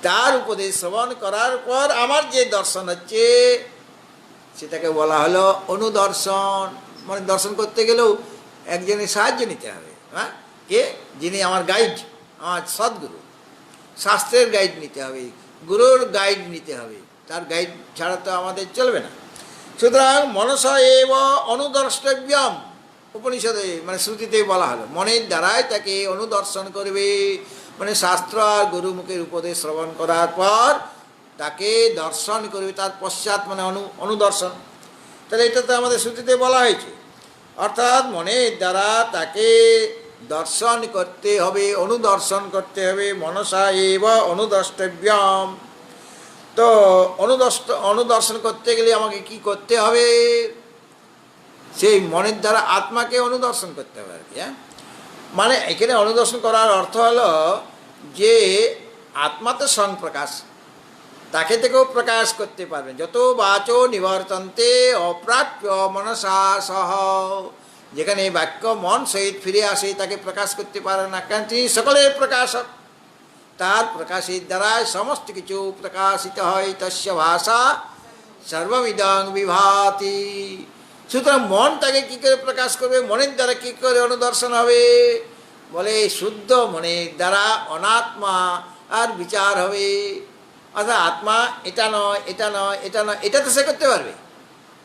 তার উপদেশ শ্রবণ করার পর আমার যে দর্শন হচ্ছে সেটাকে বলা হলো অনুদর্শন। মানে দর্শন করতে গেলেও একজনের সাহায্য নিতে হবে, হ্যাঁ, কে? যিনি আমার গাইড, আমার সদ্গুরু, শাস্ত্রের গাইড নিতে হবে, গুরুর গাইড নিতে হবে, তার গাইড ছাড়া তো আমাদের চলবে না। সুতরাং মনসা এব অনুদর্ষ্টব্যম, উপনিষদে মানে শ্রুতিতে বলা হলো মনের দ্বারাই তাকে অনুদর্শন করবে, মানে শাস্ত্র আর গুরুমুখের উপদেশ শ্রবণ করার পর তাকে দর্শন করবে, তার পশ্চাৎ মানে অনুদর্শন। তাহলে এটা তো আমাদের শ্রুতিতে বলা হয়েছে, অর্থাৎ মনের দ্বারা তাকে দর্শন করতে হবে, অনুদর্শন করতে হবে। মনসা এব অনুদ্রষ্টব্যম। তো অনুদর্শন করতে গেলে আমাকে কি করতে হবে? সেই মনের দ্বারা আত্মাকে অনুদর্শন করতে হবে আর কি, হ্যাঁ। মানে এখানে অনুদর্শন করার অর্থ হলো যে আত্মাতে স্বয়ংপ্রকাশ, তাকে থেকেও প্রকাশ করতে পারবেন। যত বাচো নিবর্তন্তে অপ্রাপ্য মনসা সহ, যেখানে বাক্য মন সহিত ফিরে আসে তাকে প্রকাশ করতে পারে না, কারণ তিনি সকলের প্রকাশক, তার প্রকাশের দ্বারাই সমস্ত কিছু প্রকাশিত হয়। তস্য ভাষা সর্বমিদং বিভাতি। সুতরাং মন তাকে কী করে প্রকাশ করবে, মনের দ্বারা কী করে অনুদর্শন হবে? বলে শুদ্ধ মনের দ্বারা অনাত্মা আর বিচার হবে। অর্থাৎ আত্মা এটা নয়, এটা নয়, এটা নয়, এটা তো সে করতে পারবে,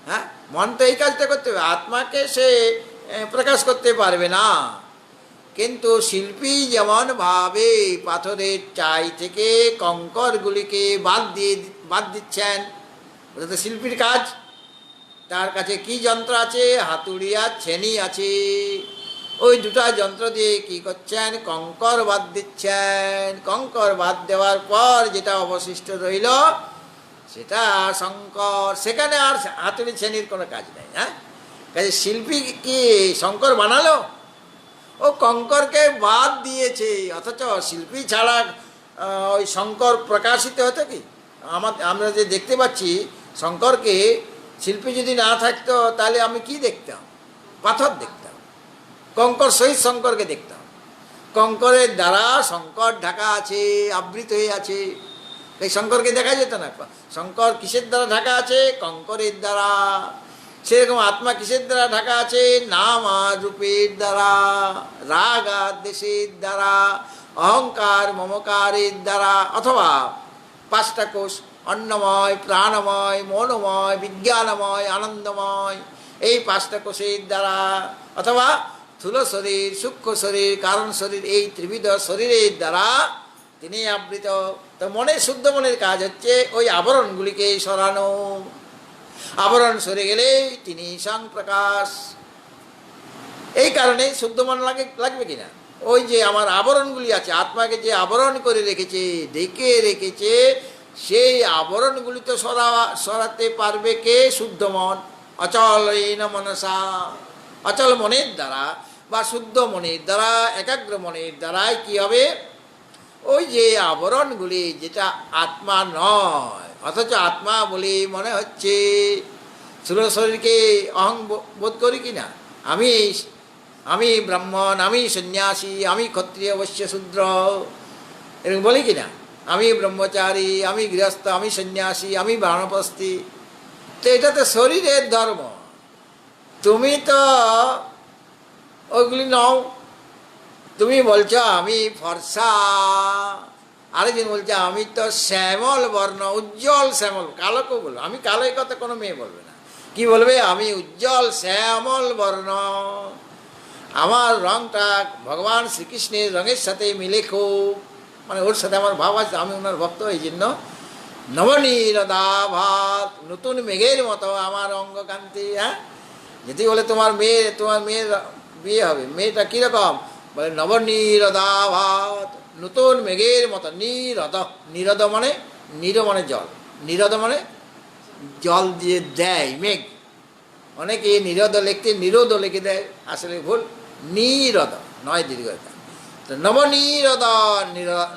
হ্যাঁ। মন তো এই কাজটা করতে হবে, আত্মাকে সে প্রকাশ করতে পারবে না। কিন্তু শিল্পী যেমন ভাবে পাথরের চাই থেকে কঙ্করগুলিকে বাদ দিচ্ছেন, ওটা তো শিল্পীর কাজ। তার কাছে কি যন্ত্র আছে? হাতুড়ি আর ছেনি আছে। ওই দুটা যন্ত্র দিয়ে কি করছেন? কঙ্কর বাদ দিচ্ছেন। কঙ্কর বাদ দেওয়ার পর যেটা অবশিষ্ট রইল সেটা শঙ্কর। সেখানে আর হাতুড়ি ছেনির কোনো কাজ নেই, হ্যাঁ। কাজে শিল্পী কি শঙ্কর বানালো? ও কঙ্করকে বাদ দিয়েছে। অথচ শিল্পী ছাড়া ওই শঙ্কর প্রকাশিত হতো কি? আমরা যে দেখতে পাচ্ছি শঙ্করকে, শিল্পী যদি না থাকতো তাহলে আমি কি দেখতাম? পাথর দেখতাম। কঙ্কর সহিত শঙ্করকে দেখতাম। কঙ্করের দ্বারা শঙ্কর ঢাকা আছে, আবৃত হয়ে আছে। এই শঙ্করকে দেখা যেত না। শঙ্কর কিসের দ্বারা ঢাকা আছে? কঙ্করের দ্বারা। সেরকম আত্মা কিসের দ্বারা ঢাকা আছে? নাম আর রূপের দ্বারা, রাগ আর দেশের দ্বারা, অহংকার মমকারের দ্বারা, অথবা পাঁচটা কোষ অন্নময়, প্রাণময়, মনোময়, বিজ্ঞানময়, আনন্দময়, এই পাঁচটা কোষের দ্বারা, অথবা স্থূল শরীর, সূক্ষ্ম শরীর, কারণ শরীর, এই ত্রিবিধ শরীরের দ্বারা তিনি আবৃত। তো মনে, শুদ্ধ মনের কাজ হচ্ছে ওই আবরণগুলিকে সরানো। আবরণ সরে গেলেই তিনি স্বয়ংপ্রকাশ। এই কারণে শুদ্ধ মন লাগবে কিনা? ওই যে আমার আবরণগুলি আছে, আত্মাকে যে আবরণ করে রেখেছে, ঢেকে রেখেছে, সেই আবরণগুলি তো সরাতে পারবে কে? শুদ্ধ মন। অচল মনসা, অচল মনের দ্বারা বা শুদ্ধ মনের দ্বারা, একাগ্র মনের দ্বারাই কি হবে? ওই যে আবরণগুলি, যেটা আত্মা নয় অথচ আত্মা বলে মনে হচ্ছে, স্থূল শরীরকে অহং বোধ করি কি না? আমি ব্রাহ্মণ, আমি সন্ন্যাসী, আমি ক্ষত্রিয়, বৈশ্য, শূদ্র, এরকম বলি কি না? আমি ব্রহ্মচারী, আমি গৃহস্থ, আমি সন্ন্যাসী, আমি বানপ্রস্থি। তো এটা তো শরীরের ধর্ম। তুমি তো ওইগুলি নও। তুমি বলছো আমি ফর্সা, আরেকজন বলছে আমি তো শ্যামল বর্ণ, উজ্জ্বল শ্যামল। কালোকেও বলবো, আমি কালো, এই কথা কোনো মেয়ে বলবে না। কি বলবে? আমি উজ্জ্বল শ্যামল বর্ণ, আমার রংটা ভগবান শ্রীকৃষ্ণের রঙের সাথে মিলে খুব, মানে ওর সাথে আমার ভাব আছে, আমি ওনার ভক্ত। এই জন্য নবনীরদা ভাত, নতুন মেঘের মতো আমার অঙ্গকান্তি। হ্যাঁ, যদি বলে তোমার মেয়ের বিয়ে হবে, মেয়েটা কীরকম? বলে নবনীরদা ভাত, নতুন মেঘের মতো। নিরদ মানে, নির মানে জল, নিরদ মানে জল দিয়ে দেয় মেঘ। অনেকে নিরদ লিখতে নিরোদ লিখে দেয়, আসলে ভুল। নিরদ নয়, দীর্ঘ। তো নবনীরদ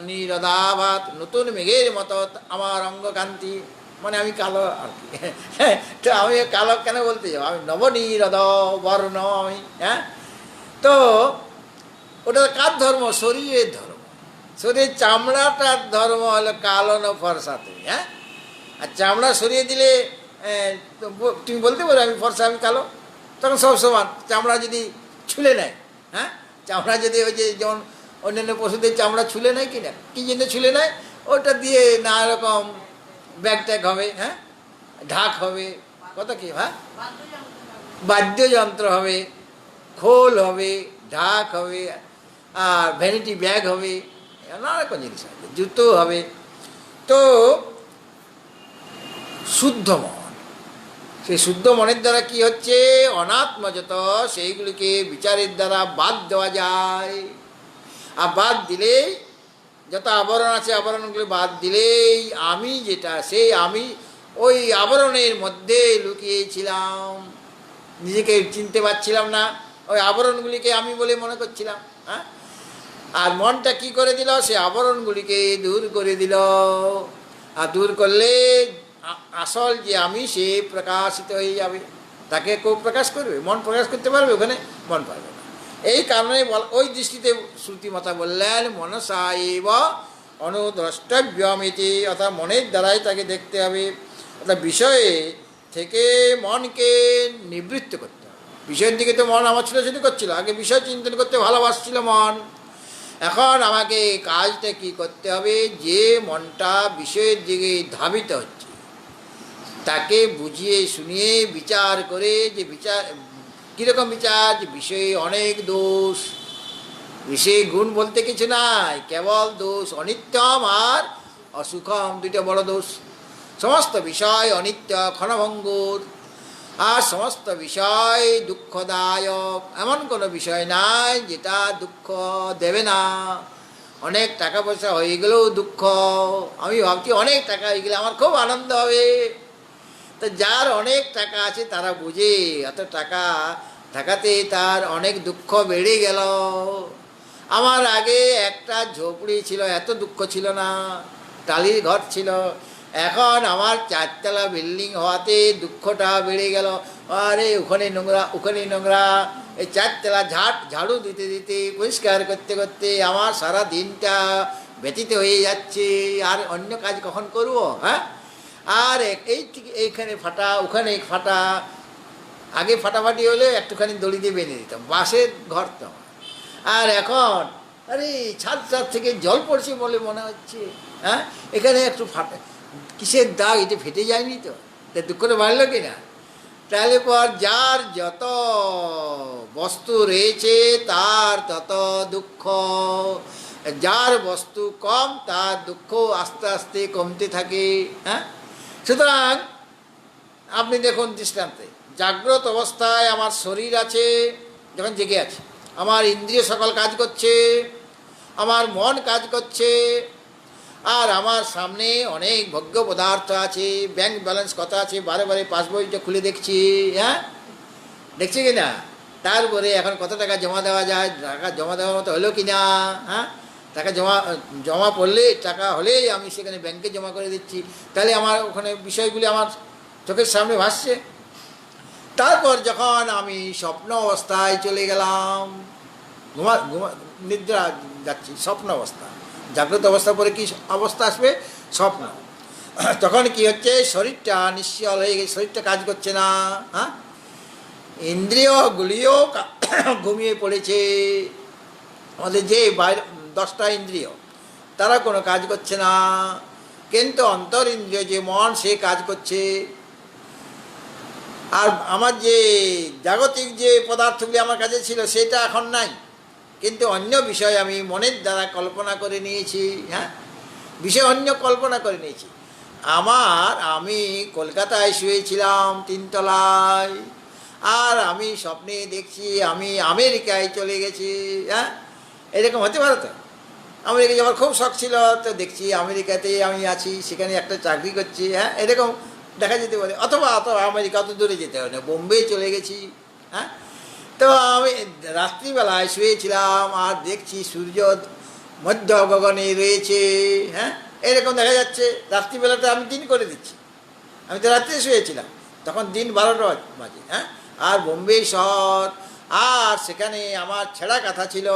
নিরদাভাত, নতুন মেঘের মতো আমার অঙ্গকান্তি, মানে আমি কালো আর কি। তো আমি কালো কেন বলতে যাবো? আমি নবনীরদ বর্ণ আমি। হ্যাঁ, তো ওটা কার ধর্ম? শরীরের ধর্ম। শরীরের চামড়াটার ধর্ম হলো কালো না ফর্সা। তুমি হ্যাঁ, আর চামড়া সরিয়ে দিলে তুমি বলতে পারো আমি ফর্সা, আমি কালো, তখন সব সমান। চামড়া যদি ছুলে নেয়, হ্যাঁ, চামড়া যদি ওই যে যেমন অন্যান্য পশুদের চামড়া ছুলে নেয় কিনা, কী জন্য ছুলে নেয়? ওটা দিয়ে নানা রকম ব্যাগ ট্যাগ হবে, হ্যাঁ, ঢাক হবে, কত কী, হ্যাঁ, বাদ্যযন্ত্র হবে, খোল হবে, ঢাক হবে, আর ভ্যানিটি ব্যাগ হবে, নানা রকম জিনিস হবে, জুতো হবে। তো শুদ্ধ মন, সেই শুদ্ধ মনের দ্বারা কি হচ্ছে? অনাত্মযত সেইগুলিকে বিচারের দ্বারা বাদ দেওয়া যায়। আর বাদ দিলেই, যত আবরণ আছে আবরণগুলি বাদ দিলেই আমি যেটা, সেই আমি ওই আবরণের মধ্যে লুকিয়েছিলাম, নিজেকে চিনতে পারছিলাম না, ওই আবরণগুলিকে আমি বলে মনে করছিলাম। হ্যাঁ, আর মনটা কি করে দিল? সে আবরণগুলিকে দূর করে দিল। আর দূর করলে আসল যে আমি, সে প্রকাশিত হয়ে যাবে। তাকে কেউ প্রকাশ করবে? মন প্রকাশ করতে পারবে? ওখানে মন পারবে না। এই কারণে ওই দৃষ্টিতে শ্রুতিমাতা বললেন মনসা এব অনুদ্রষ্টব্যমিতি, অর্থাৎ মনের দ্বারাই তাকে দেখতে হবে। অর্থাৎ বিষয়ে থেকে মনকে নিবৃত্ত করতে হবে। বিষয়ের দিকে তো মন আমার ছোটাছুটি করছিল, আগে বিষয় চিন্তন করতে ভালোবাসছিল মন। এখন আমাকে কাজটা কি করতে হবে? যে মনটা বিষয়ের দিকে ধাবিত হচ্ছে, তাকে বুঝিয়ে শুনিয়ে বিচার করে, যে বিচার কীরকম বিচার? যে বিষয়ে অনেক দোষ, বিষয়ে গুণ বলতে কিছু নাই, কেবল দোষ। অনিত্যম আর অসুখম, দুইটা বড় দোষ। সমস্ত বিষয় অনিত্য, ক্ষণভঙ্গুর, আর সমস্ত বিষয় দুঃখদায়ক। এমন কোনো বিষয় নাই যেটা দুঃখ দেবে না। অনেক টাকা পয়সা হয়ে গেলেও দুঃখ। আমি ভাবছি অনেক টাকা হয়ে গেলে আমার খুব আনন্দ হবে। তো যার অনেক টাকা আছে তারা বুঝে, এত টাকা থাকাতে তার অনেক দুঃখ বেড়ে গেল। আমার আগে একটা ঝোপড়ি ছিল, এত দুঃখ ছিল না, টালির ঘর ছিল। এখন আমার 4 তলা বিল্ডিং হওয়াতে দুঃখটা বেড়ে গেল। আরে ওখানে নোংরা, ওখানে নোংরা, এই 4 তলা ঝাড়ু দিতে দিতে, পরিষ্কার করতে করতে আমার সারা দিনটা ব্যতীত হয়ে যাচ্ছে। আর অন্য কাজ কখন করব? হ্যাঁ, আর এইখানে ফাটা, ওখানে ফাটা, আগে ফাটাফাটি হলে একটুখানি দড়ি দিয়ে বেঁধে দিতাম, বাঁশের ঘর তো আমার। আর এখন আরে ছাদ ছাদ থেকে জল পড়ছে বলে মনে হচ্ছে, হ্যাঁ এখানে একটু ফাটা কিসের দাগ, এটা ফেটে যায়নি তো, তা দুঃখ করে বাড়লো কি না? তাহলে পর যার যত বস্তু রয়েছে তার তত দুঃখ, যার বস্তু কম তার দুঃখ আস্তে আস্তে কমতে থাকে। হ্যাঁ, সুতরাং আপনি দেখুন দৃষ্টান্তে, জাগ্রত অবস্থায় আমার শরীর আছে, যখন জেগে আছে আমার ইন্দ্রিয় সকল কাজ করছে, আমার মন কাজ করছে, আর আমার সামনে অনেক ভোগ্য পদার্থ আছে, ব্যাংক ব্যালেন্স কত আছে বারে বারে পাসবইটা খুলে দেখছি, হ্যাঁ দেখছি কি না, তারপরে এখন কত টাকা জমা দেওয়া যায়, টাকা জমা দেওয়ার মতো হলো কি না, হ্যাঁ টাকা জমা পড়লে টাকা হলেই আমি সেখানে ব্যাংকে জমা করে দিচ্ছি, তাহলে আমার ওখানে বিষয়গুলি আমার চোখের সামনে ভাসছে। তারপর যখন আমি স্বপ্ন অবস্থায় চলে গেলাম, নিদ্রা যাচ্ছি, স্বপ্ন অবস্থা, জাগ্রত অবস্থা পরে কি অবস্থা আসবে, স্বপ্ন। তখন কি হচ্ছে, শরীরটা নিশ্চল হয়ে গেছে, শরীরটা কাজ করছে না, হ্যাঁ ইন্দ্রিয়গুলিও ঘুমিয়ে পড়েছে, আমাদের যে বাইরে 10টা ইন্দ্রিয় তারা কোনো কাজ করছে না, কিন্তু অন্তর ইন্দ্রিয় যে মন সে কাজ করছে। আর আমার যে জাগতিক যে পদার্থগুলি আমার কাছে ছিল সেটা এখন নাই, কিন্তু অন্য বিষয় আমি মনের দ্বারা কল্পনা করে নিয়েছি, হ্যাঁ বিষয় অন্য কল্পনা করে নিয়েছি। আমি কলকাতায় শুয়েছিলাম 3 তলায়, আর আমি স্বপ্নে দেখছি আমি আমেরিকায় চলে গেছি, হ্যাঁ এরকম হতে পারে তো। আমেরিকা যাওয়ার খুব শখ ছিল, তো দেখছি আমেরিকাতে আমি আছি, সেখানে একটা চাকরি করছি, হ্যাঁ এরকম দেখা যেতে পারে। অথবা আমেরিকা অত দূরে যেতে হবে না, বোম্বে চলে গেছি, হ্যাঁ। তো আমি রাত্রিবেলায় শুয়েছিলাম আর দেখছি সূর্য মধ্য গগনে রয়েছে, হ্যাঁ এরকম দেখা যাচ্ছে। রাত্রিবেলাটা আমি দিন করে দিচ্ছি, আমি তো রাত্রে শুয়েছিলাম, তখন দিন 12টা বাজে, হ্যাঁ আর বোম্বে শহর, আর সেখানে আমার ছেঁড়া কাঁথা ছিল,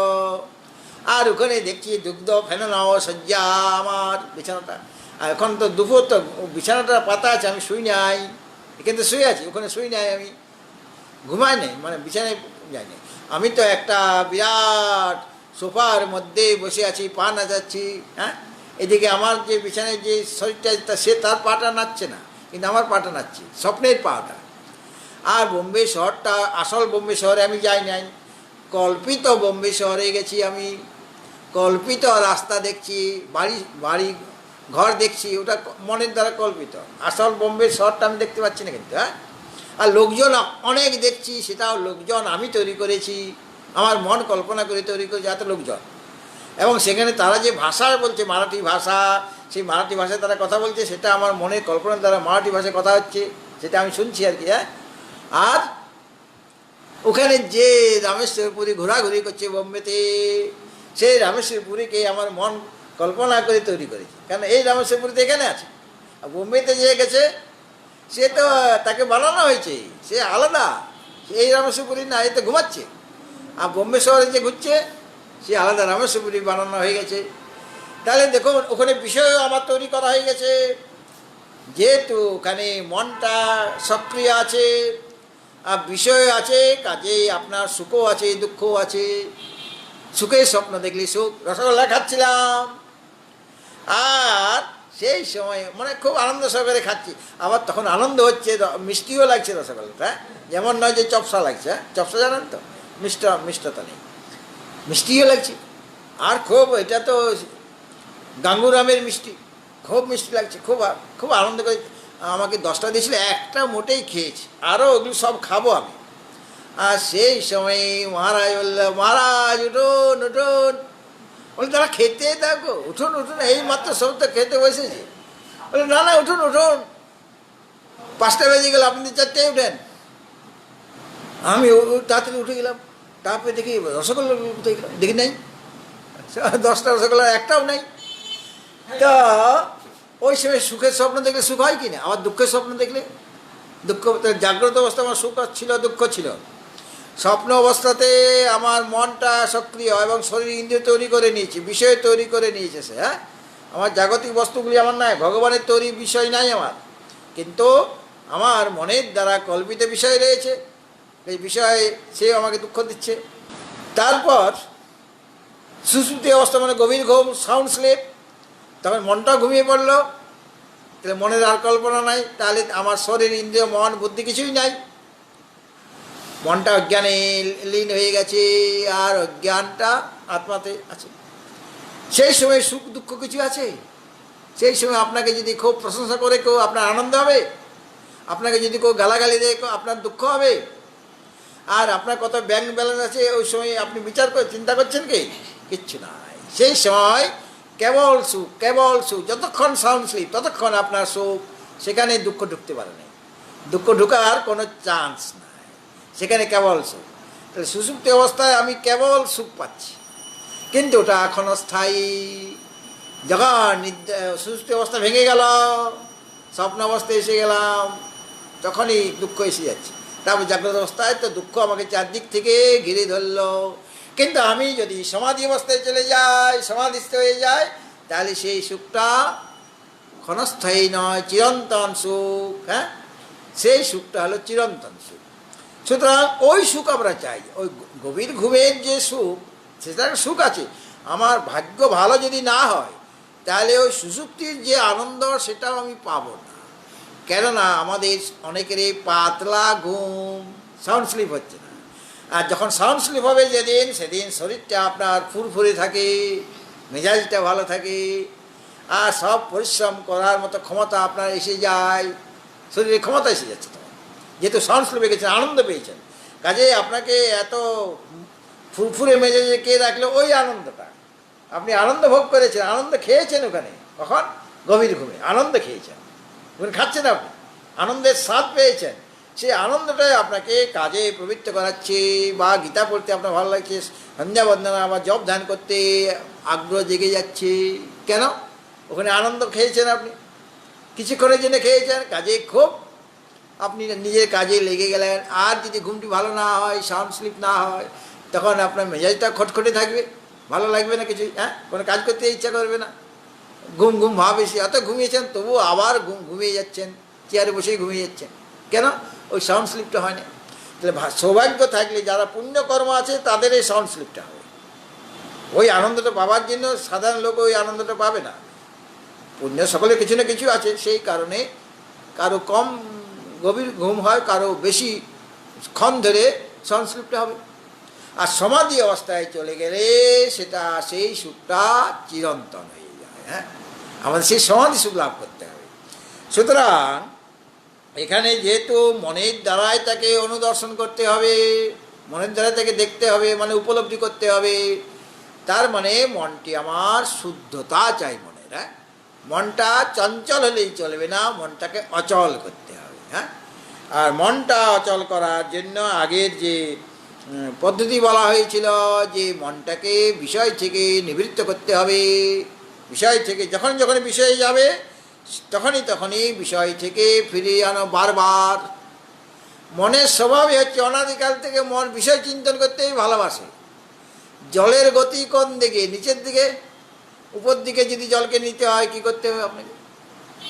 আর ওখানে দেখছি দুগ্ধ ফেনানো শয্যা আমার বিছানাটা। আর এখন তো দুপুর, তো বিছানাটা পাতা আছে, আমি শুই নাই, এখানে তো শুয়ে আছি, ওখানে শুই নাই, আমি ঘুমাই নাই, মানে বিছানায় যাই নাই। আমি তো একটা বিরাট সোফার মধ্যে বসে আছি, পা নাচাচ্ছি, হ্যাঁ এদিকে আমার যে বিছানায় যে শরীরটা সে তার পাটা নাচছে না, কিন্তু আমার পাটা নাচছে, স্বপ্নের পাটা। আর বোম্বে শহরটা আসল বোম্বে শহরে আমি যাই নাই, কল্পিত বোম্বে শহরে গেছি আমি, কল্পিত রাস্তা দেখছি, বাড়ি ঘর দেখছি, ওটা মনের দ্বারা কল্পিত, আসল বোম্বে শহরটা আমি দেখতে পাচ্ছি না কিন্তু, হ্যাঁ। আর লোকজন অনেক দেখছি, সেটাও লোকজন আমি তৈরি করেছি, আমার মন কল্পনা করে তৈরি করেছি এত লোকজন। এবং সেখানে তারা যে ভাষা বলছে, মারাঠি ভাষা, সেই মারাঠি ভাষায় তারা কথা বলছে, সেটা আমার মনের কল্পনার দ্বারা মারাঠি ভাষায় কথা হচ্ছে, সেটা আমি শুনছি আর কি, হ্যাঁ। আর ওখানে যে রামেশ্বর পুরী ঘোরাঘুরি করছে বোম্বেতে, সেই রামেশ্বর পুরীকে আমার মন কল্পনা করে তৈরি করেছে, কারণ এই রামেশ্বর পুরীতে এখানে আছে, আর বোম্বেতে যে গেছে সে তো তাকে বানানো হয়েছে, সে আলাদা, এই রামেশ্বর পুরী না, এ তো ঘুমাচ্ছে। আর বোম্বে শহরে যে ঘুরছে সে আলাদা, রামেশ্বর পুরী বানানো হয়ে গেছে। তাহলে দেখুন ওখানে বিষয়ও আমার তৈরি করা হয়ে গেছে, যেহেতু ওখানে মনটা সক্রিয় আছে আর বিষয় আছে, কাজেই আপনার সুখও আছে দুঃখও আছে। সুখের স্বপ্ন দেখলি সুখ, রসগোল্লা খাচ্ছিলাম, আর সেই সময় মানে খুব আনন্দ সহকারে খাচ্ছি, আবার তখন আনন্দ হচ্ছে, মিষ্টিও লাগছে রসগোল্লাটা, যেমন নয় যে চপসা লাগছে, চপসা জানেন তো, মিষ্টতা নেই, মিষ্টিও লাগছে। আর খুব, এটা তো গাঙ্গুরামের মিষ্টি, খুব মিষ্টি লাগছে, খুব খুব আনন্দ করে আমাকে 10টা দিয়েছিল, একটা মোটেই খেয়েছি, আরও ওগুলো সব খাবো আমি। আর সেই সময় মহারাজ বলল, মহারাজ উঠুন উঠুন, বলে তারা খেতে দেখো, উঠুন উঠুন, এই মাত্র সব তো খেতে বসেছে। বলে না না উঠুন উঠুন, 5টা বেজে গেল, আপনি 4টায় উঠেন। আমি তাড়াতাড়ি উঠে গেলাম, তারপরে দেখি রসগোল্লা দেখি নাই, 10টা রসগোল্লা একটাও নাই। তা ওই সময় সুখের স্বপ্ন দেখলে সুখ হয় কি না, আবার দুঃখের স্বপ্ন দেখলে দুঃখ। জাগ্রত অবস্থা আমার সুখ ছিল দুঃখ ছিল, স্বপ্ন অবস্থাতে আমার মনটা সক্রিয় এবং শরীর ইন্দ্রিয় তৈরি করে নিয়েছি, বিষয় তৈরি করে নিয়েছে সে, হ্যাঁ আমার জাগতিক বস্তুগুলি আমার নাই, ভগবানের তৈরি বিষয় নাই আমার, কিন্তু আমার মনের দ্বারা কল্পিত বিষয় রয়েছে। এই বিষয়ে সে আমাকে দুঃখ দিচ্ছে। তারপর সুষুপ্তি অবস্থা মানে গভীর ঘুম, সাউন্ড স্লিপ, তখন মনটা ঘুমিয়ে পড়লো, তাহলে মনের আর কল্পনা নাই, তাহলে আমার শরীর, ইন্দ্রিয়, মন, বুদ্ধি কিছুই নাই, মনটা অজ্ঞানে লীন হয়ে গেছে, আর অজ্ঞানটা আত্মাতে আছে। সেই সময় সুখ দুঃখ কিছু আছে? সেই সময় আপনাকে যদি খুব প্রশংসা করে কেউ, আপনার আনন্দ হবে? আপনাকে যদি কেউ গালাগালি দেয় আপনার দুঃখ হবে? আর আপনার কত ব্যাংক ব্যালেন্স আছে ওই সময় আপনি বিচার করে চিন্তা করছেন কি? কিচ্ছু নাই। সেই সময় কেবল সুখ, কেবল সুখ। যতক্ষণ সাউন্ড স্লিপ ততক্ষণ আপনার সুখ, সেখানে দুঃখ ঢুকতে পারে না, দুঃখ ঢুকার কোনো চান্স নাই, সেখানে কেবল সুখ। তাহলে সুষুপ্তি অবস্থায় আমি কেবল সুখ পাচ্ছি, কিন্তু ওটা এখনও স্থায়ী। যখন সুষুপ্তি অবস্থা ভেঙে গেল, স্বপ্ন অবস্থায় এসে গেলাম, তখনই দুঃখ এসে যাচ্ছে। তারপর জাগ্রত অবস্থায় তো দুঃখ আমাকে চারদিক থেকে ঘিরে ধরলো। কিন্তু আমি যদি সমাধি অবস্থায় চলে যাই, সমাধিস্থ হয়ে যায়, তাহলে সেই সুখটা ক্ষণস্থায়ী নয়, চিরন্তন সুখ। হ্যাঁ, সেই সুখটা হলো চিরন্তন সুখ। সুতরাং ওই সুখ আমরা চাই, ওই গভীর ঘুমের যে সুখ, সেটার সুখ আছে। আমার ভাগ্য ভালো যদি না হয়, তাহলে ওই সুষুপ্তির যে আনন্দ সেটাও আমি পাবো না। কেননা আমাদের অনেকেরই পাতলা ঘুম, সাউন্ড স্লিপ হচ্ছে না। আর যখন সাউন্ড স্লিপ হবে যেদিন, সেদিন শরীরটা আপনার ফুরফুরে থাকে, মেজাজটা ভালো থাকে, আর সব পরিশ্রম করার মতো ক্ষমতা আপনার এসে যায়, শরীরে ক্ষমতা এসে যাচ্ছে। তখন যেহেতু সাউন্ড স্লিপে গেছেন, আনন্দ পেয়েছেন, কাজে আপনাকে এত ফুরফুরে মেজাজে কে রাখলে? ওই আনন্দটা আপনি আনন্দ ভোগ করেছেন, আনন্দ খেয়েছেন ওখানে। কখন? গভীর ঘুমে আনন্দ খেয়েছেন, ওখানে খাচ্ছেন আপনি, আনন্দের স্বাদ পেয়েছেন। সেই আনন্দটাই আপনাকে কাজে প্রবৃত্ত করাচ্ছে, বা গীতা পড়তে আপনার ভালো লাগছে, সন্ধ্যা বন্দনা বা জপ ধ্যান করতে আগ্রহ জেগে যাচ্ছে। কেন? ওখানে আনন্দ খেয়েছেন আপনি, কিছুক্ষণের জন্য খেয়েছেন, কাজে খুব আপনি নিজের কাজে লেগে গেলেন। আর যদি ঘুমটি ভালো না হয়, সাউন্ড স্লিপ না হয়, তখন আপনার মেজাজটা খটখটে থাকবে, ভালো লাগবে না কিছুই। হ্যাঁ, কোনো কাজ করতে ইচ্ছা করবে না, ঘুম ঘুম ভাব এসে, অত ঘুমিয়েছেন তবুও আবার ঘুমিয়ে যাচ্ছেন, চেয়ারে বসেই ঘুমিয়ে যাচ্ছেন। কেন? ওই সাউন্ড স্লিপটা হয় না। তাহলে সৌভাগ্য থাকলে যারা পুণ্যকর্ম আছে তাদের এই সাউন্ড স্লিপটা হবে। ওই আনন্দটা পাওয়ার জন্য সাধারণ লোক ওই আনন্দটা পাবে না। পুণ্য সকলে কিছু না কিছু আছে, সেই কারণে কারো কম গভীর ঘুম হয়, কারো বেশি ক্ষণ ধরে সাউন্ড স্লিপটা হবে। আর সমাধি অবস্থায় চলে গেলে সেটা, সেই সুখটা চিরন্তন হয়ে যায়। হ্যাঁ, আমাদের সেই সমাধি সুখ লাভ করতে হবে। সুতরাং এখানে যেহেতু মনের দ্বারাই তাকে অনুদর্শন করতে হবে, মনের দ্বারাই তাকে দেখতে হবে, মানে উপলব্ধি করতে হবে, তার মানে মনটি আমার শুদ্ধতা চাই মনের। হ্যাঁ, মনটা চঞ্চল হলেই চলবে না, মনটাকে অচল করতে হবে। হ্যাঁ, আর মনটা অচল করার জন্য আগের যে পদ্ধতি বলা হয়েছিল, যে মনটাকে বিষয় থেকে নিবৃত্ত করতে হবে। বিষয় থেকে যখন যখন বিষয়ে যাবে, তখনই বিষয় থেকে ফিরিয়ে আনো বারবার। মনের স্বভাবই হচ্ছে অনাদিকাল থেকে মন বিষয় চিন্তন করতেই ভালোবাসে। জলের গতি কোন দিকে? নিচের দিকে। উপর দিকে যদি জলকে নিতে হয়, কি করতে হবে? আপনাকে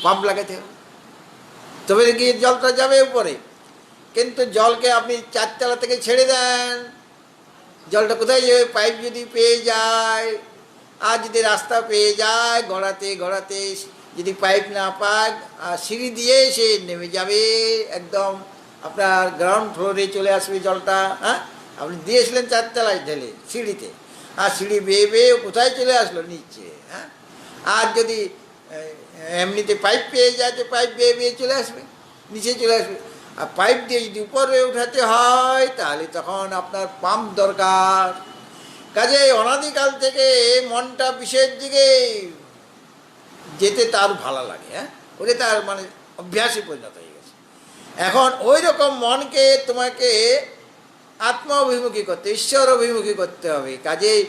পাম্প লাগাতে হবে, তবে কি জলটা যাবে উপরে। কিন্তু জলকে আপনি চারতলা থেকে ছেড়ে দেন, জলটা কোথায় যাবে? পাইপ যদি পেয়ে যায়, আর যদি রাস্তা পেয়ে যায়, গড়াতে গড়াতে যদি পাইপ না পায়, আর সিঁড়ি দিয়ে সে নেমে যাবে, একদম আপনার গ্রাউন্ড ফ্লোরে চলে আসবে জলটা। হ্যাঁ, আপনি দিয়েছিলেন চারতলায় ঢেলে সিঁড়িতে, আর সিঁড়ি বেয়ে বেয়ে কোথায় চলে আসলো? নিচে। হ্যাঁ, আর যদি এমনিতে পাইপ পেয়ে যায়, তো পাইপ বেয়ে বেয়ে চলে আসবে, নিচে চলে আসবে। আর পাইপ দিয়ে যদি উপরে উঠাতে হয়, তাহলে তখন আপনার পাম্প দরকার। কাজে অনাদিকাল থেকে মনটা বিষয়ের দিকে যেতে তার ভালো লাগে। হ্যাঁ, ওটা তার মানে অভ্যাসে পরিণত হয়ে গেছে। এখন ওই রকম মনকে তোমাকে আত্মা অভিমুখী করতে, ঈশ্বর অভিমুখী করতে হবে। কাজেই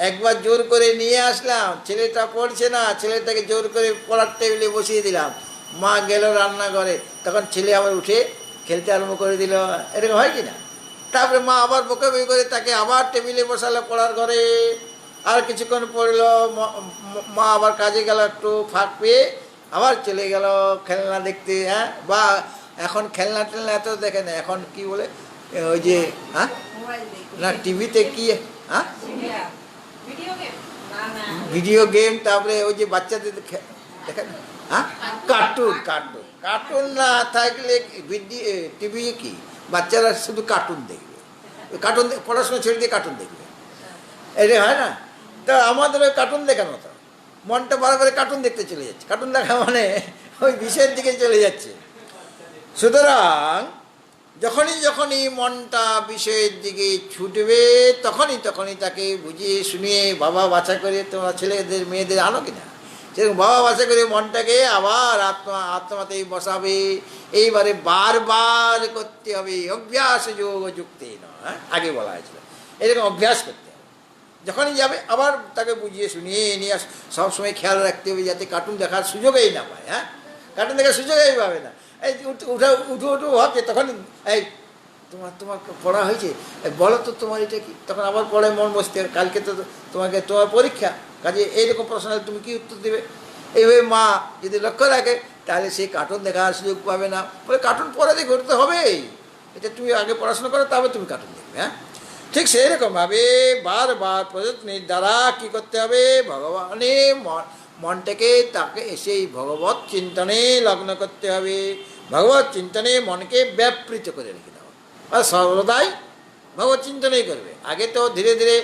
একবার জোর করে নিয়ে আসলাম, ছেলেটা পড়ছে না, ছেলেটাকে জোর করে পড়ার টেবিলে বসিয়ে দিলাম, মা গেল রান্নাঘরে, তখন ছেলে আবার উঠে খেলতে আরম্ভ করে দিল। এরকম হয় কি না? তারপরে মা আবার বকাবকি করে তাকে আবার টেবিলে বসালো পড়ার ঘরে, আর কিছুক্ষণ পড়লো, মা আবার কাজে গেল, একটু ফাঁক পেয়ে আবার চলে গেল খেলনা দেখতে। হ্যাঁ, বা এখন খেলনা টেলনা এত দেখে না, এখন কি বলে ওই যে হ্যাঁ না টিভিতে কি হ্যাঁ ভিডিও গেম, তারপরে ওই যে বাচ্চাদের দেখেন হ্যাঁ কার্টুন কার্টুন কার্টুন না থাকলে টিভি কি বাচ্চারা শুধু কার্টুন দেখবে, কার্টুন পড়াশোনা ছেড়ে দিয়ে কার্টুন দেখবে, এটা হয় না? তা আমাদের ওই কার্টুন দেখানো তো মনটা বারবার কার্টুন দেখতে চলে যাচ্ছে, কার্টুন দেখা মানে ওই বিষয়ের দিকে চলে যাচ্ছে। সুতরাং যখনই মনটা বিষয়ের দিকে ছুটবে তখনই তাকে বুঝিয়ে শুনিয়ে বাবা বাছা করে তোমরা ছেলেদের মেয়েদের আনো কিনা, সেরকম বাবা বাছা করে মনটাকে আবার আত্মাতেই বসাবে। এইবারে বারবার করতে হবে, অভ্যাস যোগ যুক্তে নয়, আগে বলা হয়েছিল এরকম অভ্যাস করতে হবে। যখনই যাবে আবার তাকে বুঝিয়ে শুনিয়ে নিয়ে সবসময় খেয়াল রাখতে হবে যাতে কার্টুন দেখার সুযোগই না পায়। হ্যাঁ, কার্টুন দেখার সুযোগই পাবে না। এই উঠু ভাবছে, তখন এই তোমার পড়া হয়েছে, বলো তো তোমার এটা কি, তখন আবার পড়ে মন বসতে, কালকে তো তোমার পরীক্ষা, কাজে এইরকম প্রশ্ন তুমি কি উত্তর দেবে? এইভাবে মা যদি লক্ষ্য রাখে তাহলে সেই কার্টুন দেখার সুযোগ পাবে না। বলে কার্টুন পরে দিয়ে করতে হবেই, এটা তুমি আগে পড়াশোনা করো তারপর তুমি কার্টুন দেখবে। হ্যাঁ, ঠিক সেই রকমভাবে বারবার প্রযত্নের দ্বারা কী করতে হবে, ভগবানের মনটাকে তাকে সেই ভগবত চিন্তনে লগ্ন করতে হবে। ভগবত চিন্তনে মনকে ব্যাপৃত করে রেখে দেওয়া, আর সর্বদাই ভগবত চিন্তনেই করবে। আগে তো ধীরে ধীরে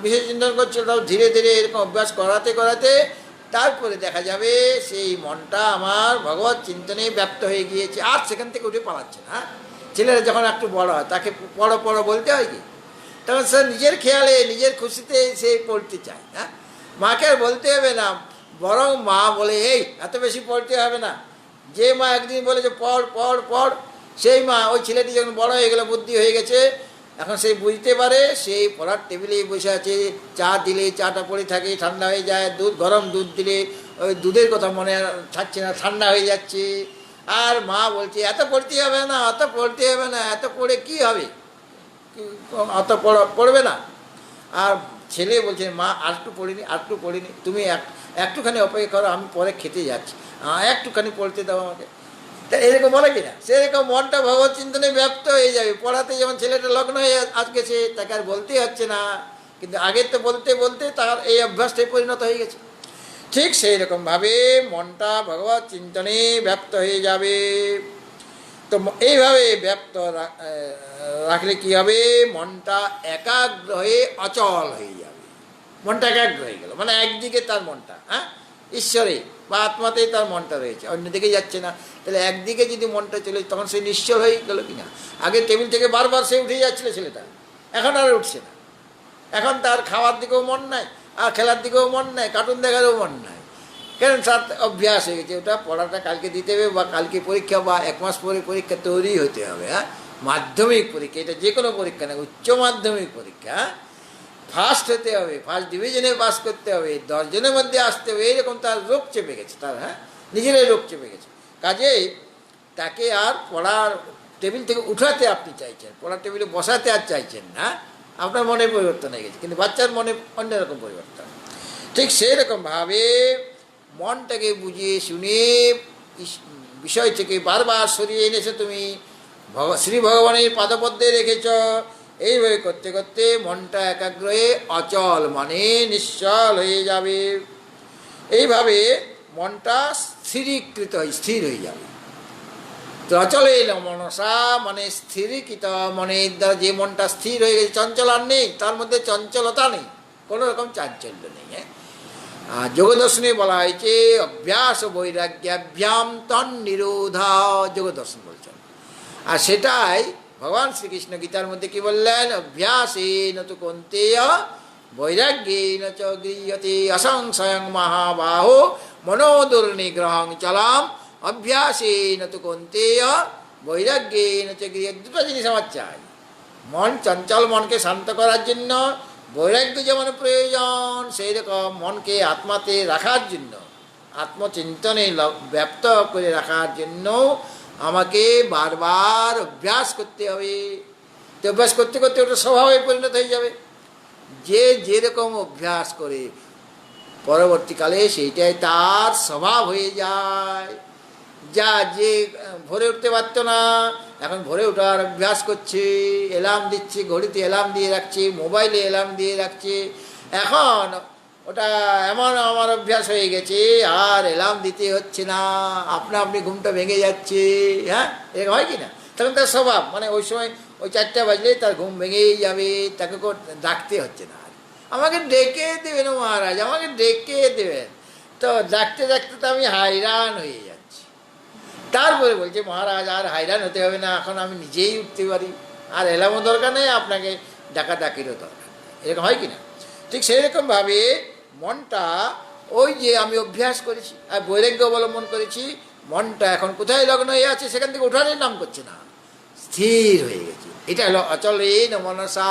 বিশেষ চিন্তন করছিল, তাও ধীরে ধীরে এরকম অভ্যাস করাতে তারপরে দেখা যাবে সেই মনটা আমার ভগবত চিন্তনে ব্যপ্ত হয়ে গিয়েছে, আর সেখান থেকে উঠে পালাচ্ছে না। ছেলেরা যখন একটু বড় হয় তাকে পড়ো বলতে হয় কি, তখন সে নিজের খেয়ালে নিজের খুশিতে সে পড়তে চায়। হ্যাঁ, মাকে আর বলতে হবে না, বরং মা বলে এই এত বেশি পড়তে হবে না। যে মা একদিন বলেছে পড় পড় পড়, সেই মা ওই ছেলেটি যখন বড় হয়ে গেল, বুদ্ধি হয়ে গেছে, এখন সেই বুঝতে পারে, সেই পড়ার টেবিলেই বসে আছে, চা দিলে চাটা পড়ে থাকে, ঠান্ডা হয়ে যায়, গরম দুধ দিলে ওই দুধের কথা মনে থাকছে না, ঠান্ডা হয়ে যাচ্ছে। আর মা বলছে এত পড়তে হবে না, অত পড়তে হবে না, এত পড়ে কি হবে, অত পড়বে না। আর ছেলে বলছে মা আর একটু পড়িনি, তুমি একটুখানি অপেক্ষা করো, আমি পরে খেতে যাচ্ছি, একটুখানি পড়তে দাও আমাকে। তা এরকম বলে কিনা, সেরকম মনটা ভগবত চিন্তনে ব্যপ্ত হয়ে যাবে। পড়াতে যেমন ছেলেটা লগ্ন হয়ে গেছে, তাকে আর বলতেই হচ্ছে না, কিন্তু আগে তো বলতে বলতে তার এই অভ্যাসটাই পরিণত হয়ে গেছে। ঠিক সেই রকমভাবে মনটা ভগবত চিন্তনে ব্যপ্ত হয়ে যাবে। তো এইভাবে ব্যপ্ত রাখলে কি হবে, মনটা একাগ্র হয়ে অচল হয়ে যাবে। মনটা একাগ্র হয়ে গেল মানে একদিকে তার মনটা, হ্যাঁ, ঈশ্বরে বা আত্মাতেই তার মনটা রয়েছে, অন্যদিকে যাচ্ছে না। তাহলে একদিকে যদি মনটা চলে তখন সে নিশ্চল হয়ে গেল কিনা। আগে টেবিল থেকে বারবার সে উঠে যাচ্ছিল ছেলেটা, এখন আর উঠছে না। এখন তার খাওয়ার দিকেও মন নাই, আর খেলার দিকেও মন নাই, কার্টুন দেখারও মন নাই। কেন, তার অভ্যাস হয়ে গেছে, ওটা পড়াটা কালকে দিতে হবে, বা কালকে পরীক্ষা, বা এক মাস পরে পরীক্ষা তৈরি হতে হবে। হ্যাঁ, মাধ্যমিক পরীক্ষা, এটা যে কোনো পরীক্ষা না, উচ্চ মাধ্যমিক পরীক্ষা, ফার্স্ট হতে হবে, ফার্স্ট ডিভিশনে পাস করতে হবে, 10 জনের মধ্যে আসতে হবে, এইরকম তার রোগ চেপে গেছে, তার হ্যাঁ নিজেরাই রোগ চেপে গেছে। কাজেই তাকে আর পড়ার টেবিল থেকে উঠাতে আপনি চাইছেন, পড়ার টেবিলে বসাতে আর চাইছেন না, আপনার মনের পরিবর্তন হয়ে গেছে, কিন্তু বাচ্চার মনে অন্যরকম পরিবর্তন। ঠিক সেই রকমভাবে মনটাকে বুঝিয়ে শুনিয়ে বিষয় থেকে বারবার সরিয়ে এনেছো তুমি, শ্রী ভগবানের পাদপদ্মে রেখেছ। এইভাবে করতে করতে মনটা একাগ্র হয়ে অচল মানে নিশ্চল হয়ে যাবে। এইভাবে মনটা স্থিরীকৃত স্থির হয়ে যাবে। তো অচলে মনসা মানে স্থিরীকৃত মনের দ্বারা যে মনটা স্থির হয়ে গেছে, চঞ্চল আর নেই, তার মধ্যে চঞ্চলতা নেই, কোনো রকম চাঞ্চল্য নেই। হ্যাঁ, আর যোগদর্শনে বলা হয়েছে অভ্যাস বৈরাগ্যাভ্যাম তন্নিরোধা, যোগদর্শন বলছেন। আর সেটাই ভগবান শ্রীকৃষ্ণ গীতার মধ্যে কি বললেন, অভ্যাসেন তু কৌন্তেয় বৈরাগ্যেন চ গৃহ্যতে অসংশয়ং মহাবাহো মনোদুর্নিগ্রহং চলাম অভ্যাসেন তু কৌন্তেয় বৈরাগ্যেন চ গৃহ্যতে। দুটো জিনিস আমার চাই, মন চঞ্চল মনকে শান্ত করার জন্য বৈরাগ্য যেমন প্রয়োজন, সেই রকম মনকে আত্মাতে রাখার জন্য, আত্মচিন্তনে ব্যপ্ত করে রাখার জন্য আমাকে বারবার অভ্যাস করতে হবে। তো অভ্যাস করতে করতে ওটা স্বভাবে পরিণত হয়ে যাবে। যে যেরকম অভ্যাস করে পরবর্তীকালে সেইটাই তার স্বভাব হয়ে যায়। যা যে ভোরে উঠতে পারতো না, এখন ভোরে ওঠার অভ্যাস করছে, অ্যালার্ম দিচ্ছে, ঘড়িতে অ্যালার্ম দিয়ে রাখছে, মোবাইলে অ্যালার্ম দিয়ে রাখছে। এখন ওটা এমন আমার অভ্যাস হয়ে গেছে, আর অ্যালার্ম দিতে হচ্ছে না, আপনি ঘুমটা ভেঙে যাচ্ছে। হ্যাঁ, এরকম হয় কি না? তখন তার স্বভাব, মানে ওই সময় ওই 4টা বাজলেই তার ঘুম ভেঙেই যাবে, তাকে ডাকতে হচ্ছে না। আমাকে ডেকে দেবেন মহারাজ, আমাকে ডেকে দেবেন। তো ডাকতে ডাকতে তো আমি হাইরান হয়ে যাচ্ছি। তারপরে বলছে মহারাজ আর হাইরান হতে হবে না, এখন আমি নিজেই উঠতে পারি, আর এলামও দরকার নেই, আপনাকে ডাকাডাকিরও দরকার নেই। এরকম হয় কি না? ঠিক সেই রকমভাবে মনটা, ওই যে আমি অভ্যাস করেছি আর বৈরাগ্য অবলম্বন করেছি, মনটা এখন কোথায় লগ্ন হয়ে আছে, সেখান থেকে ওঠানোর নাম করছে না, স্থির হয়ে গেছে। এটা হলো অচলেন মনসা।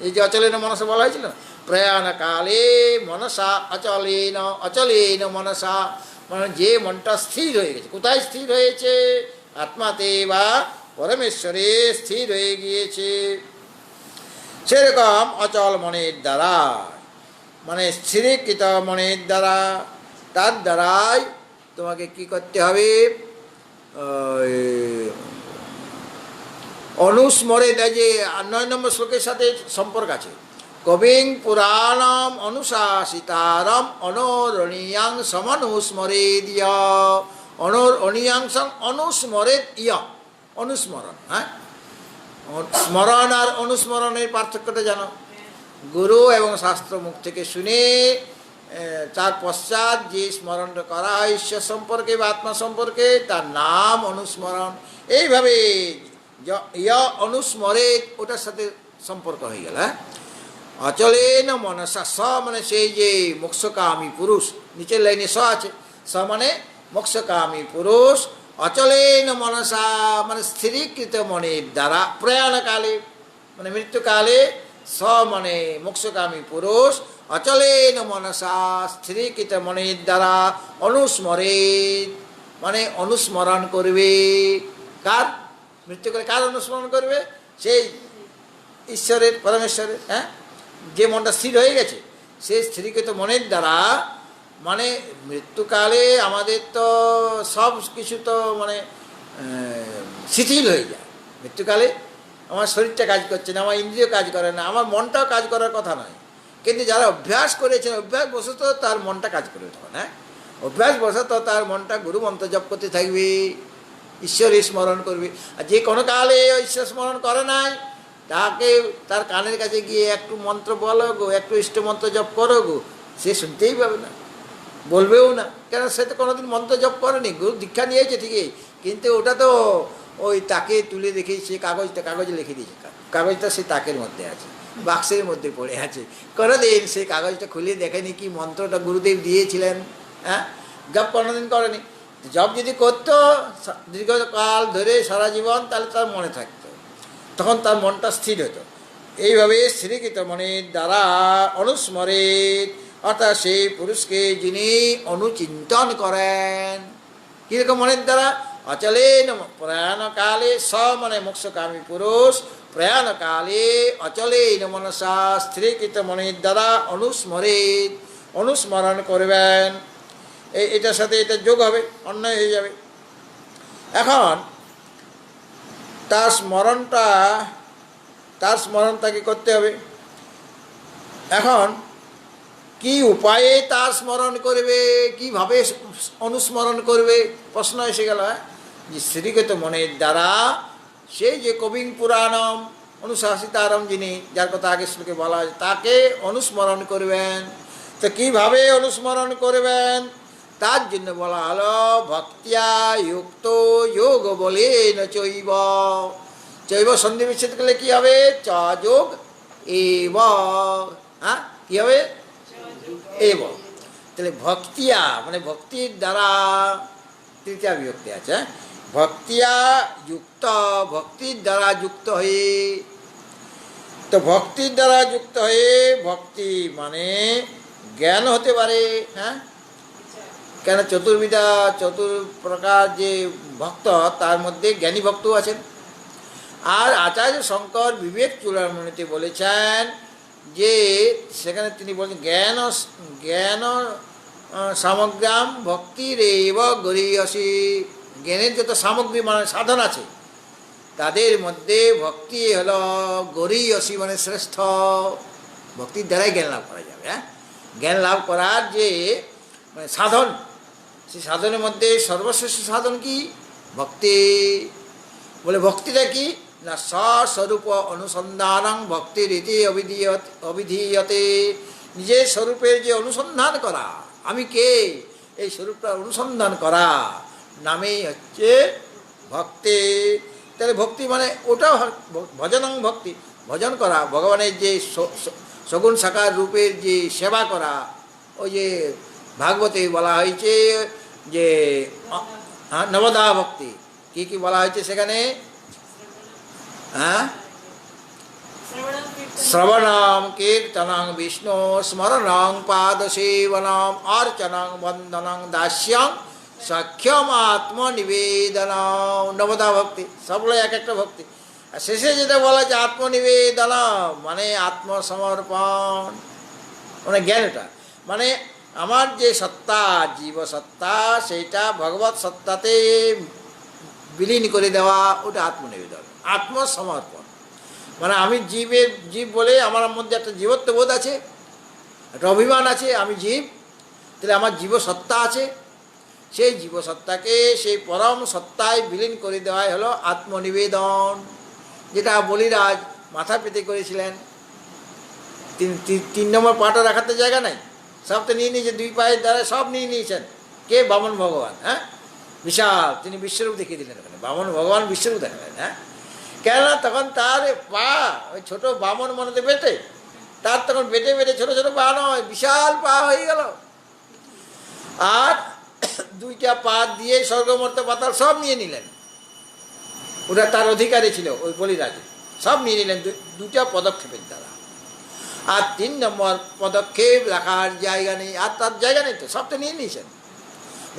এই যে অচলেন মনসা বলা হয়েছিল, প্রয়াণ কালে মনসা অচলেন, অচলেন মনসা, মানে যে মনটা স্থির হয়ে গেছে। কোথায় স্থির হয়েছে? আত্মাতে বা পরমেশ্বরে স্থির হয়ে গিয়েছে। সেরকম অচল মনের দ্বারা, মানে স্থিরীকৃত মনের দ্বারা, তার দ্বারাই তোমাকে কি করতে হবে? অনুস্মরে, যে 9 নম্বর শ্লোকের সাথে সম্পর্ক আছে। কবিং পুরাণম অনুশাসিতারম অনরণীয়াং সমনুস্মরেদ ইয়, অনরণীয়াংসং অনুস্মরেদ ইয়, অনুস্মরণ। হ্যাঁ, স্মরণ আর অনুস্মরণের পার্থক্যটা জানো? গুরু এবং শাস্ত্র মুখ থেকে শুনে তার পশ্চাৎ যে স্মরণটা করা হয় ঈশ্বর সম্পর্কে বা আত্মা সম্পর্কে, তার নাম অনুস্মরণ। এইভাবে ইয় অনুস্মরে, ওটার সাথে সম্পর্ক হয়ে গেল। হ্যাঁ, অচলেন মনসা, স মানে সেই যে মোক্ষকামী পুরুষ, নিচের লাইনে স আছে, স মানে মোক্ষকামী পুরুষ। অচলেন মনসা মানে স্থিরীকৃত মনের দ্বারা, প্রয়াণকালে মানে মৃত্যুকালে, স মানে মোক্ষকামী পুরুষ, অচলেন মনসা স্থিরীকৃত মনের দ্বারা, অনুস্মরে মানে অনুস্মরণ করবে। কার? মৃত্যুকালে কার অনুস্মরণ করবে? সেই ঈশ্বরের, পরমেশ্বরের। হ্যাঁ, যে মনটা স্থির হয়ে গেছে, সেই স্থিরীকৃত মনের দ্বারা, মানে মৃত্যুকালে আমাদের তো সব কিছু তো মানে শিথিল হয়ে যায়। মৃত্যুকালে আমার শরীরটা কাজ করছে না, আমার ইন্দ্রিয় কাজ করে না, আমার মনটাও কাজ করার কথা নয়, কিন্তু যারা অভ্যাস করেছেন, অভ্যাস বশত তার মনটা কাজ করবে তখন। হ্যাঁ, অভ্যাস বশত তার মনটা গুরু মন্ত্র জপ করতে থাকবে, ঈশ্বরই স্মরণ করবে। আর যে কোনো কালে ঈশ্বর স্মরণ করে নাই, তাকে তার কানের কাছে গিয়ে একটু মন্ত্র বলো গো, একটু ইষ্ট মন্ত্র জপ করো গো, সে শুনতেই পাবে না, বলবেও না। কেন? সে তো কোনোদিন মন্ত্র জপ করেনি, গুরু দীক্ষা নিয়েছে ঠিকই, কিন্তু ওটা তো ওই তাকে তুলে রেখে সে কাগজে লিখে দিয়েছে, কাগজটা সে তাকের মধ্যে আছে, বাক্সের মধ্যে পড়ে আছে। কোনোদিন সে কাগজটা খুলে দেখেনি কি মন্ত্রটা গুরুদেব দিয়েছিলেন। হ্যাঁ, জপ কোনোদিন করেনি। জপ যদি করতো দীর্ঘকাল ধরে সারা জীবন, তাহলে তার মনে থাকতো, তখন তার মনটা স্থির হতো। এইভাবে স্থিরীকৃত মনের দ্বারা অনুস্মরে, অর্থাৎ সেই পুরুষকে যিনি অনুচিন্তন করেন। কীরকম মনের দ্বারা? অচলেন প্রয়াণকালে, স মানে মোক্ষকামী পুরুষ, প্রয়াণকালে অচলেন মনসা স্থিরীকৃত মনের দ্বারা অনুস্মরে, অনুস্মরণ করবেন। এটার সাথে এটা যোগ হবে, অন্যায় হয়ে যাবে। এখন তার স্মরণ তাকে করতে হবে। এখন কি উপায়ে তার স্মরণ করবে, কিভাবে অনুস্মরণ করবে, প্রশ্ন এসে গেল। যে স্থিরীকৃত মনের দ্বারা, সেই যে কবিং পুরাণম অনুশাসিতারম, যিনি, যার কথা আগে শ্লোকে বলা হয়, তাকে অনুস্মরণ করবেন। তো কীভাবে অনুস্মরণ করবেন, তার জন্য বলা হলো ভক্তিয়া যুক্ত যোগ বলে চৈব। চৈব সন্ধি বিচ্ছেদ করলে কী হবে? চ যোগ এব। হ্যাঁ, কী হবে? এব। তাহলে ভক্তিয়া মানে ভক্তির দ্বারা, তৃতীয়া বিভক্তি আছে, ভক্তিয়া যুক্ত, ভক্তির দ্বারা যুক্ত হয়ে। তো ভক্তির দ্বারা যুক্ত হয়ে, ভক্তি মানে জ্ঞান হতে পারে। হ্যাঁ, কেন? চতুর্প্রকার যে ভক্ত, তার মধ্যে জ্ঞানী ভক্তও আছেন। আর আচার্য শঙ্কর বিবেক চূড়ামণিতে বলেছেন যে, সেখানে তিনি বলেছেন জ্ঞান সামগ্রাম ভক্তিরেব গরীয়সী। জ্ঞানের যত সামগ্রী মানে সাধন আছে তাদের মধ্যে ভক্তি হলো গরীয়সী মানে শ্রেষ্ঠ। ভক্তির দ্বারাই জ্ঞান লাভ করা যাবে। হ্যাঁ, জ্ঞান লাভ করার যে মানে সাধন, সেই সাধনের মধ্যে সর্বশ্রেষ্ঠ সাধন কি? ভক্তি। বলে ভক্তিটা কি না, স্বস্বরূপ অনুসন্ধানং ভক্তির ইতি অবিধীয়তে। নিজের স্বরূপের যে অনুসন্ধান করা, আমি কে এই স্বরূপটা অনুসন্ধান করা নামেই হচ্ছে ভক্তি। তাহলে ভক্তি মানে ওটাও ভজনং ভক্তি, ভজন করা, ভগবানের যে সগুণ সাকার রূপের যে সেবা করা। ওই যে ভাগবতে বলা হয়েছে যে নবদা ভক্তি, কি কি বলা হয়েছে সেখানে? হ্যাঁ, শ্রবণম কীর্তনং বিষ্ণু স্মরণং পাদসেবনম অর্চনং বন্দনং দাস্যং সখ্যম আত্মনিবেদনম। নবদা ভক্তি সবগুলো এক একটা ভক্তি। আর শেষে যেটা বলা হচ্ছে আত্মনিবেদনম মানে আত্মসমর্পণ, মানে জ্ঞানটা মানে আমার যে সত্তা, জীব সত্তা, সেইটা ভগবত সত্তাতে বিলীন করে দেওয়া, ওটা আত্মনিবেদন, আত্মসমর্পণ। মানে আমি জীব বলে আমার মধ্যে একটা জীবত্ববোধ আছে, একটা অভিমান আছে, আমি জীব। তাহলে আমার জীবসত্তা আছে, সেই জীবসত্তাকে সেই পরম সত্তায় বিলীন করে দেওয়াই হলো আত্মনিবেদন। যেটা বলিরাজ মাথা পেতে করেছিলেন। তিন নম্বর পাটা রাখাতে জায়গা নাই, সব তো নিয়ে নিয়েছেন, দুই পায়ের দ্বারা সব নিয়ে নিয়েছেন। কে? বামন ভগবান। হ্যাঁ, বিশাল, তিনি বিশ্বরূপ দেখিয়ে দিলেন ওখানে, বামন ভগবান বিশ্বরূপ দেখালেন। হ্যাঁ, কেননা তখন তার পা ওই ছোটো বামন মনেতে বেটে, তার তখন বেটে বেটে ছোটো ছোটো পা নয়, বিশাল পা হয়ে গেল। আর দুইটা পা দিয়ে স্বর্গমর্ত পাতাল সব নিয়ে নিলেন। ওটা তার অধিকারী ছিল, ওই বলিরাজে সব নিয়ে নিলেন দুটা পদক্ষেপের দ্বারা। আর 3 নম্বর পদক্ষেপ রাখার জায়গা নেই, আর তার জায়গা নেই, তো সবটা নিয়ে নিয়েছেন।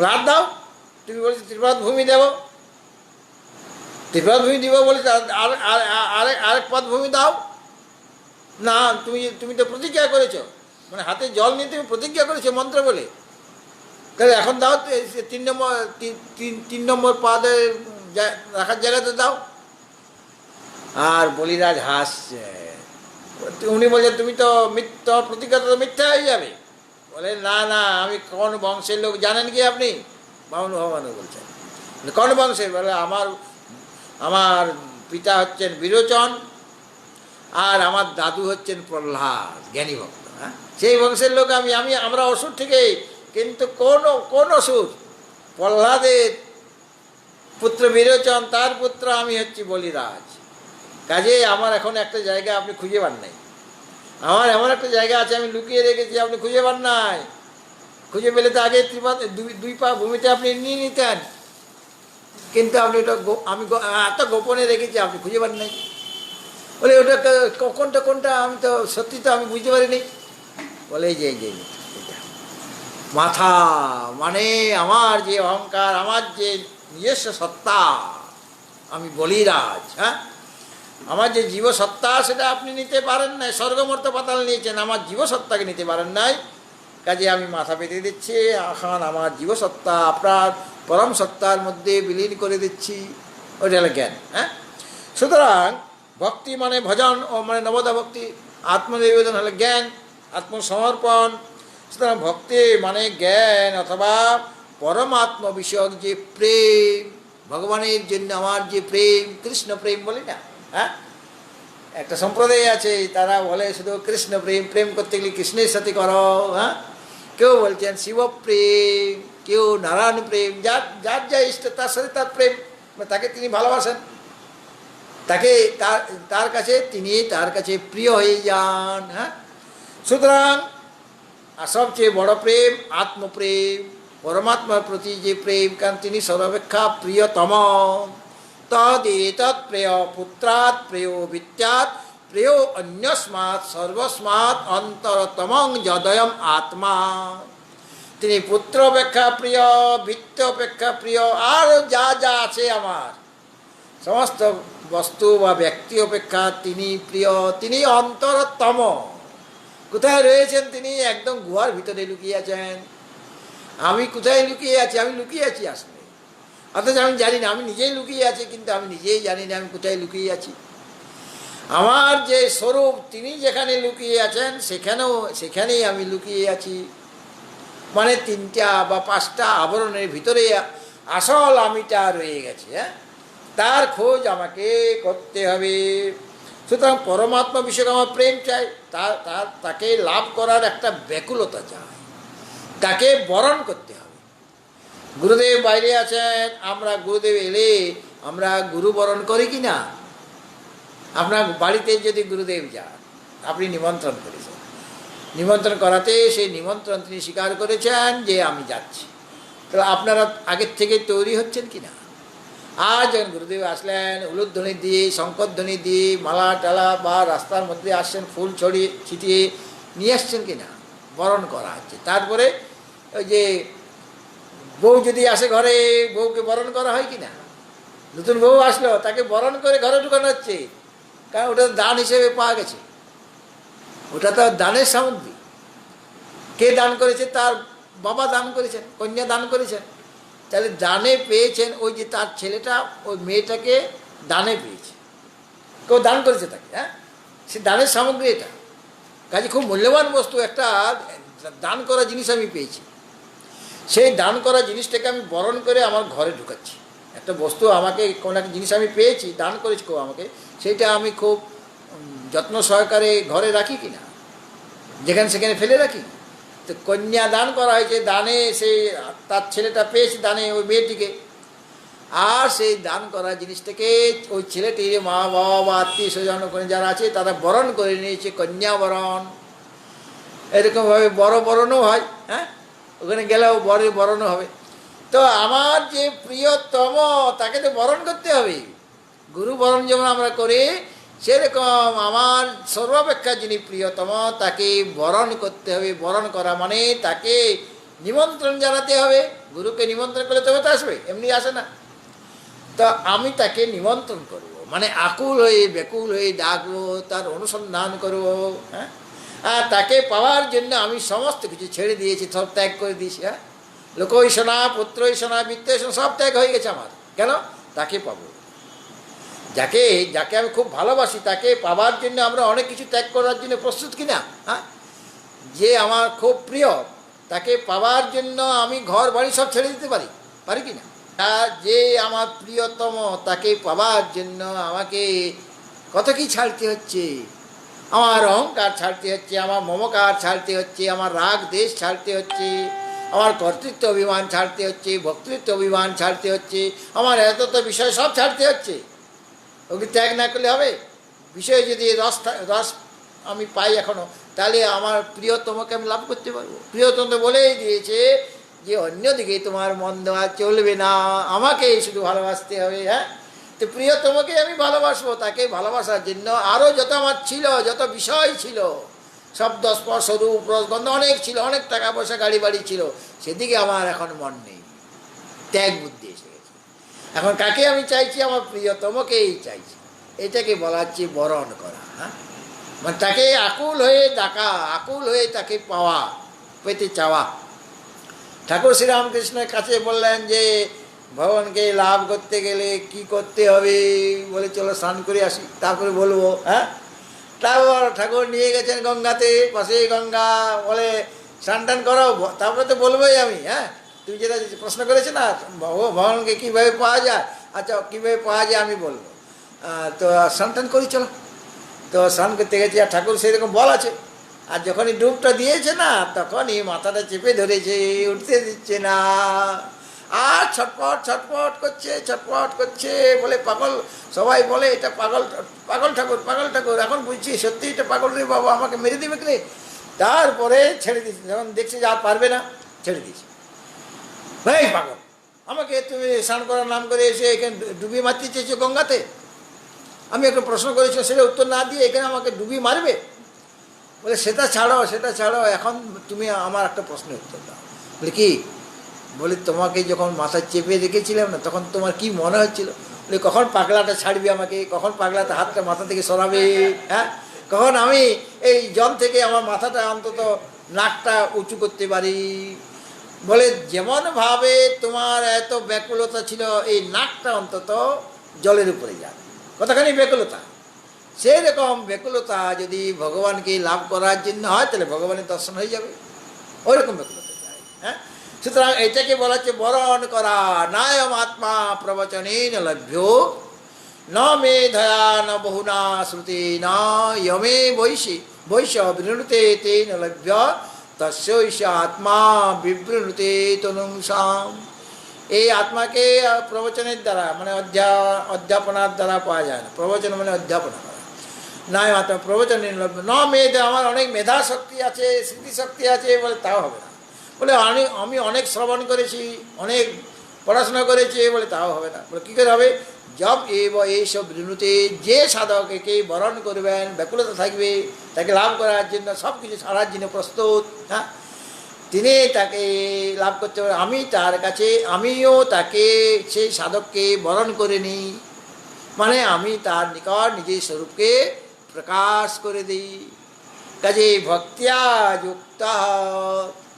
রাত দাও, তুমি বলছো ত্রিপাদ ভূমি দেব, ত্রিপাদ ভূমি দিব বলে আরেক পদ ভূমি দাও না। তুমি তো প্রতিজ্ঞা করেছো, মানে হাতে জল নিয়ে তুমি প্রতিজ্ঞা করেছো মন্ত্র বলে, তাহলে এখন দাও 3 নম্বর পদে রাখার জায়গাতে দাও। আর বলিরাজ হাসছে। উনি বলছেন তুমি তো মিথ্যা, প্রতিজ্ঞা তো মিথ্যা হয়ে যাবে। বলে না না, আমি কোন বংশের লোক জানেন কি আপনি? বামন ভগবান বলছেন। কোন বংশের? বলে আমার পিতা হচ্ছেন বিরোচন, আর আমার দাদু হচ্ছেন প্রহ্লাদ, জ্ঞানী ভক্ত। হ্যাঁ, সেই বংশের লোক আমরা অসুর থেকেই। কিন্তু কোন অসুর? প্রহ্লাদের পুত্র বিরোচন, তার পুত্র আমি হচ্ছি বলিরাজ। কাজে আমার এখন একটা জায়গা আপনি খুঁজে পান নাই, আমার এমন একটা জায়গা আছে আমি লুকিয়ে রেখেছি, আপনি খুঁজে পান নাই। খুঁজে পেলে তো আগে দুই পা ভূমিতে আপনি নিয়ে নিতেন, কিন্তু আপনি ওটা আমি এত গোপনে রেখেছি, আপনি খুঁজে পান নাই। বলে ওটা কোনটা আমি তো সত্যি তো আমি বুঝতে পারিনি। বলে এই যে এটা মাথা, মানে আমার যে অহংকার, আমার যে নিজস্ব সত্তা, আমি বলিরাজ। হ্যাঁ, আমার যে জীবসত্তা সেটা আপনি নিতে পারেন নাই, স্বর্গমর্ত পাতাল নিয়েছেন, আমার জীবসত্তাকে নিতে পারেন নাই। কাজে আমি মাথা পেতে দিচ্ছি, এখন আমার জীবসত্তা আপনার পরম সত্তার মধ্যে বিলীন করে দিচ্ছি। ওইটা হলো জ্ঞান। হ্যাঁ, সুতরাং ভক্তি মানে ভজন, ও মানে নবদা ভক্তি। আত্মনিবেদন হলো জ্ঞান, আত্মসমর্পণ। সুতরাং ভক্তি মানে জ্ঞান অথবা পরমাত্ম বিষয়ক যে প্রেম, ভগবানের জন্য আমার যে প্রেম, কৃষ্ণ প্রেম বলি না। হ্যাঁ, একটা সম্প্রদায় আছে তারা বলে শুধু কৃষ্ণ প্রেম, প্রেম করতে গেলে কৃষ্ণের সাথে করো। হ্যাঁ, কেউ বলছেন শিব প্রেম, কেউ নারায়ণ প্রেম, যার যার যা ইষ্ট তার সাথে তার প্রেম, তাকে তিনি ভালোবাসেন, তাকে তার কাছে তিনি তার কাছে প্রিয় হয়ে যান। হ্যাঁ, সুতরাং সবচেয়ে বড় প্রেম আত্মপ্রেম, পরমাত্মার প্রতি যে প্রেম, কারণ তিনি সর্বাপেক্ষা প্রিয়তম। তদ্ প্রেয় পুত্রাৎ প্রেয় বিত্যাৎ প্রেয় অন্যস্মাৎ সর্বস্মাৎ অন্তরতমং যদয়ম আত্মা। তিনি পুত্র অপেক্ষা প্রিয়, বৃত্ত অপেক্ষা প্রিয়, আর যা যা আছে আমার সমস্ত বস্তু বা ব্যক্তি অপেক্ষা তিনি প্রিয়। তিনি অন্তরতম। কোথায় রয়েছেন? তিনি একদম গুহার ভিতরে লুকিয়ে আছেন। আমি কোথায় লুকিয়ে আছি? আমি লুকিয়ে আছি আসলে, অথচ আমি জানি না। আমি নিজেই লুকিয়ে আছি, কিন্তু আমি নিজেই জানি না আমি কোথায় লুকিয়ে আছি। আমার যে স্বরূপ, তিনি যেখানে লুকিয়ে আছেন সেখানেই আমি লুকিয়ে আছি। মানে 3টা বা 5টা আবরণের ভিতরে আসল আমিটা রয়ে গেছে। হ্যাঁ, তার খোঁজ আমাকে করতে হবে। সুতরাং পরমাত্মা বিষয়কে আমার প্রেম চাই, তাকে লাভ করার একটা ব্যাকুলতা চাই, তাকে বরণ করতে হবে। গুরুদেব বাইরে আছেন, আমরা গুরুদেব এলে আমরা গুরু বরণ করি কি না? আপনার বাড়িতে যদি গুরুদেব যান, আপনি নিমন্ত্রণ করেছেন, নিমন্ত্রণ করাতে সেই নিমন্ত্রণ তিনি স্বীকার করেছেন যে আমি যাচ্ছি। তাহলে আপনারা আগের থেকে তৈরি হচ্ছেন কি না? আজ যখন গুরুদেব আসলেন, উলুধ্বনি দিয়ে, শঙ্করধ্বনি দিয়ে, মালা টালা বা রাস্তার মধ্যে আসছেন, ফুল ছড়িয়ে ছিটিয়ে নিয়ে আসছেন কি না? বরণ করা হচ্ছে। তারপরে ওই যে বউ যদি আসে ঘরে, বউকে বরণ করা হয় কি না? নতুন বউ আসলো, তাকে বরণ করে ঘরে ঢুকানো হচ্ছে, কারণ ওটা দান হিসেবে পাওয়া গেছে। ওটা তো দানের সামগ্রী। কে দান করেছে? তার বাবা দান করেছেন, কন্যা দান করেছেন। তাহলে দানে পেয়েছেন, ওই যে তার ছেলেটা ওই মেয়েটাকে দানে পেয়েছে, কেউ দান করেছে তাকে। হ্যাঁ, সে দানের সামগ্রী এটা। কাজে খুব মূল্যবান বস্তু, একটা দান করা জিনিস আমি পেয়েছি। সেই দান করা জিনিসটাকে আমি বরণ করে আমার ঘরে ঢুকাচ্ছি। একটা বস্তু আমাকে, কোনো একটা জিনিস আমি পেয়েছি, দান করেছি কেউ আমাকে, সেইটা আমি খুব যত্ন সহকারে ঘরে রাখি কি না? যেখানে সেখানে ফেলে রাখি। তো কন্যা দান করা হয়েছে, দানে সেই তার ছেলেটা পেয়েছে দানে ওই মেয়েটিকে, আর সেই দান করা জিনিসটাকে ওই ছেলেটির মা বাবা বা আত্মীয় স্বজন ওখানে যারা আছে তারা বরণ করে নিয়েছে, কন্যা বরণ। এরকমভাবে বড় বরণও হয়। হ্যাঁ, ওখানে গেলেও বড় বরণও হবে। তো আমার যে প্রিয়তম, তাকে তো বরণ করতে হবে। গুরু বরণ যেমন আমরা করি, সেরকম আমার সর্বাপেক্ষা যিনি প্রিয়তম, তাকে বরণ করতে হবে। বরণ করা মানে তাকে নিমন্ত্রণ জানাতে হবে। গুরুকে নিমন্ত্রণ করলে তবে তো আসবে, এমনি আসে না। তো আমি তাকে নিমন্ত্রণ করব, মানে আকুল হয়ে ব্যাকুল হয়ে ডাকবো, তার অনুসন্ধান করব। হ্যাঁ, আর তাকে পাওয়ার জন্য আমি সমস্ত কিছু ছেড়ে দিয়েছি, সব ত্যাগ করে দিয়েছি। হ্যাঁ, লোকৈষণা, পুত্রৈষণা, বিত্তৈষণা সব ত্যাগ হয়ে গেছে আমার। কেন? তাকে পাবো। যাকে যাকে আমি খুব ভালোবাসি, তাকে পাবার জন্য আমরা অনেক কিছু ত্যাগ করার জন্য প্রস্তুত কিনা? হ্যাঁ, যে আমার খুব প্রিয়, তাকে পাওয়ার জন্য আমি ঘর বাড়ি সব ছেড়ে দিতে পারি কি না? আর যে আমার প্রিয়তম, তাকে পাওয়ার জন্য আমাকে কত কি ছাড়তে হচ্ছে। আমার অহংকার ছাড়তে হচ্ছে, আমার মমকার ছাড়তে হচ্ছে, আমার রাগ দেশ ছাড়তে হচ্ছে, আমার কর্তৃত্ব অভিমান ছাড়তে হচ্ছে, ভক্তৃত্ব অভিমান ছাড়তে হচ্ছে, আমার এত বিষয় সব ছাড়তে হচ্ছে। ওকে ত্যাগ না করলে হবে? বিষয়ে যদি রস আমি পাই এখনও, তাহলে আমার প্রিয়তমকে আমি লাভ করতে পারবো। প্রিয়তম তো বলেই দিয়েছে যে অন্যদিকে তোমার মন দেওয়া চলবে না, আমাকেই শুধু ভালোবাসতে হবে। হ্যাঁ, তো প্রিয়তমকে আমি ভালোবাসবো। তাকে ভালোবাসার জন্য আরও যত আমার ছিল, যত বিষয় ছিল, শব্দ স্পর্শ রূপ রসগন্ধ অনেক ছিল, অনেক টাকা পয়সা গাড়ি বাড়ি ছিল, সেদিকে আমার এখন মন নেই। ত্যাগ বুদ্ধি এসে গেছে। এখন কাকে আমি চাইছি? আমার প্রিয়তমকেই চাইছি। এটাকে বলা হচ্ছে বরণ করা। হ্যাঁ, মানে তাকে আকুল হয়ে ডাকা, আকুল হয়ে তাকে পাওয়া, পেতে চাওয়া। ঠাকুর শ্রীরামকৃষ্ণের কাছে বললেন যে ভগবানকে লাভ করতে গেলে কি করতে হবে? বলে চলো স্নান করে আসি, তারপরে বলবো। হ্যাঁ, তারপর ঠাকুর নিয়ে গেছেন গঙ্গাতে, পাশেই গঙ্গা, বলে স্নান টান করো, তারপরে তো বলবোই আমি। হ্যাঁ, তুমি যেটা প্রশ্ন করেছো না, ভগবানকে কীভাবে পাওয়া যায়, আচ্ছা কীভাবে পাওয়া যায় আমি বলবো। তো স্নান টান করি চলো। তো স্নান করতে গেছি, আর ঠাকুর সেরকম বল আছে। আর যখনই ডুবটা দিয়েছে না, তখনই মাথাটা চেপে ধরেছে, উঠতে দিচ্ছে না, আর ছটপট ছটপট করছে, ছটপট করছে। বলে পাগল, সবাই বলে এটা পাগল, পাগল ঠাকুর, পাগল ঠাকুর। এখন বুঝছি সত্যি এটা পাগল রে বাবা, আমাকে মেরে দিবে রে। তারপরে ছেড়ে দিয়েছি, যখন দেখছি যে আর পারবে না, ছেড়ে দিয়েছি। ভাই পাগল, আমাকে তুমি স্নান করার নাম করে এসে এখানে ডুবিয়ে মারতে চেয়েছো গঙ্গাতে। আমি একটা প্রশ্ন করেছি, সেটা উত্তর না দিয়ে এখানে আমাকে ডুবিয়ে মারবে। বলে সেটা ছাড়ো, সেটা ছাড়ো, এখন তুমি আমার একটা প্রশ্নের উত্তর দাও। বলে কি? বলে তোমাকে যখন মাথা চেপে রেখেছিলাম না, তখন তোমার কি মনে হচ্ছিল? বলে কখন পাগলাটা ছাড়বে আমাকে, কখন পাগলাটা হাতটা মাথা থেকে সরাবে। হ্যাঁ, কখন আমি এই জল থেকে আমার মাথাটা অন্তত নাকটা উঁচু করতে পারি। বলে যেমনভাবে তোমার এত ব্যাকুলতা ছিল, এই নাকটা অন্তত জলের উপরে যাবে, কতখানি ব্যাকুলতা। সেই রকম ব্যাকুলতা যদি ভগবানকে লাভ করার জন্য হয়, তাহলে ভগবানের দর্শন হয়ে যাবে, ওই রকম ব্যাকুলতা চাই। হ্যাঁ, সুতরাং এটাকে বলা হচ্ছে বরণ করা। নায়ম আত্মা প্রবচনেন লভ্য ন মেধয়া ন বহুনা শ্রুতি না যমে বৈশ্য বৃণুতে তেন লভ্য তস্যৈষ আত্মা বিবৃণুতে তনুংসাম। এই আত্মাকে প্রবচনের দ্বারা মানে অধ্যাপনার দ্বারা পাওয়া যায় না। প্রবচন মানে অধ্যাপনা করা। নাই আত্মা প্রবচন ন মেধা, আমার অনেক মেধা শক্তি আছে, স্মৃতিশক্তি আছে বলে তাও হবে না। বলে আমি অনেক শ্রবণ করেছি, অনেক পড়াশোনা করেছি বলে তাও হবে না। বলে কী করে হবে? জব এইসব ঋণুতে, যে সাধক একে বরণ করবেন, ব্যাকুলতা থাকবে, তাকে লাভ করার জন্য সব কিছু ছাড়ার জন্য প্রস্তুত, হ্যাঁ, তিনি তাকে লাভ করতে পারে। আমি তার কাছে, আমিও তাকে, সেই সাধককে বরণ করে নিই, মানে আমি তার নিকট নিজের স্বরূপকে প্রকাশ করে দিই। কাজে ভক্তিয়া যুক্ত,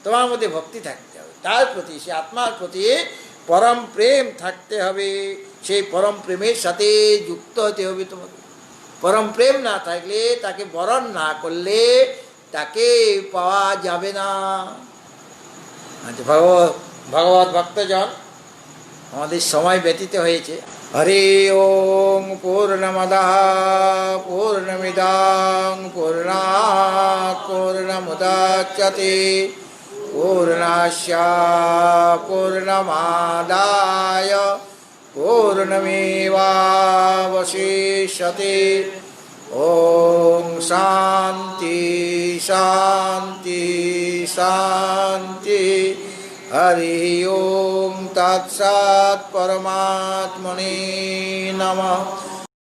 তোমার মধ্যে ভক্তি থাকতে হবে, তার প্রতি, সে আত্মার প্রতি পরম প্রেম থাকতে হবে। সেই পরম প্রেমের সাথে যুক্ত হতে হবে তোমাকে। পরম প্রেম না থাকলে, তাকে বরণ না করলে তাকে পাওয়া যাবে না। আচ্ছা, ভগবত ভক্তজন, আমাদের সময় ব্যতীত হয়েছে। হরি ওং পূর্ণমদঃ পূর্ণমিদং পূর্ণাৎ পূর্ণমুদচ্যতে পূর্ণস্য পূর্ণমাদায় পূর্ণমেবাবশিষ্যতে। ওম শান্তি শান্তি শান্তি। হরি ওম তৎসৎ। পরমাত্মনে নমঃ।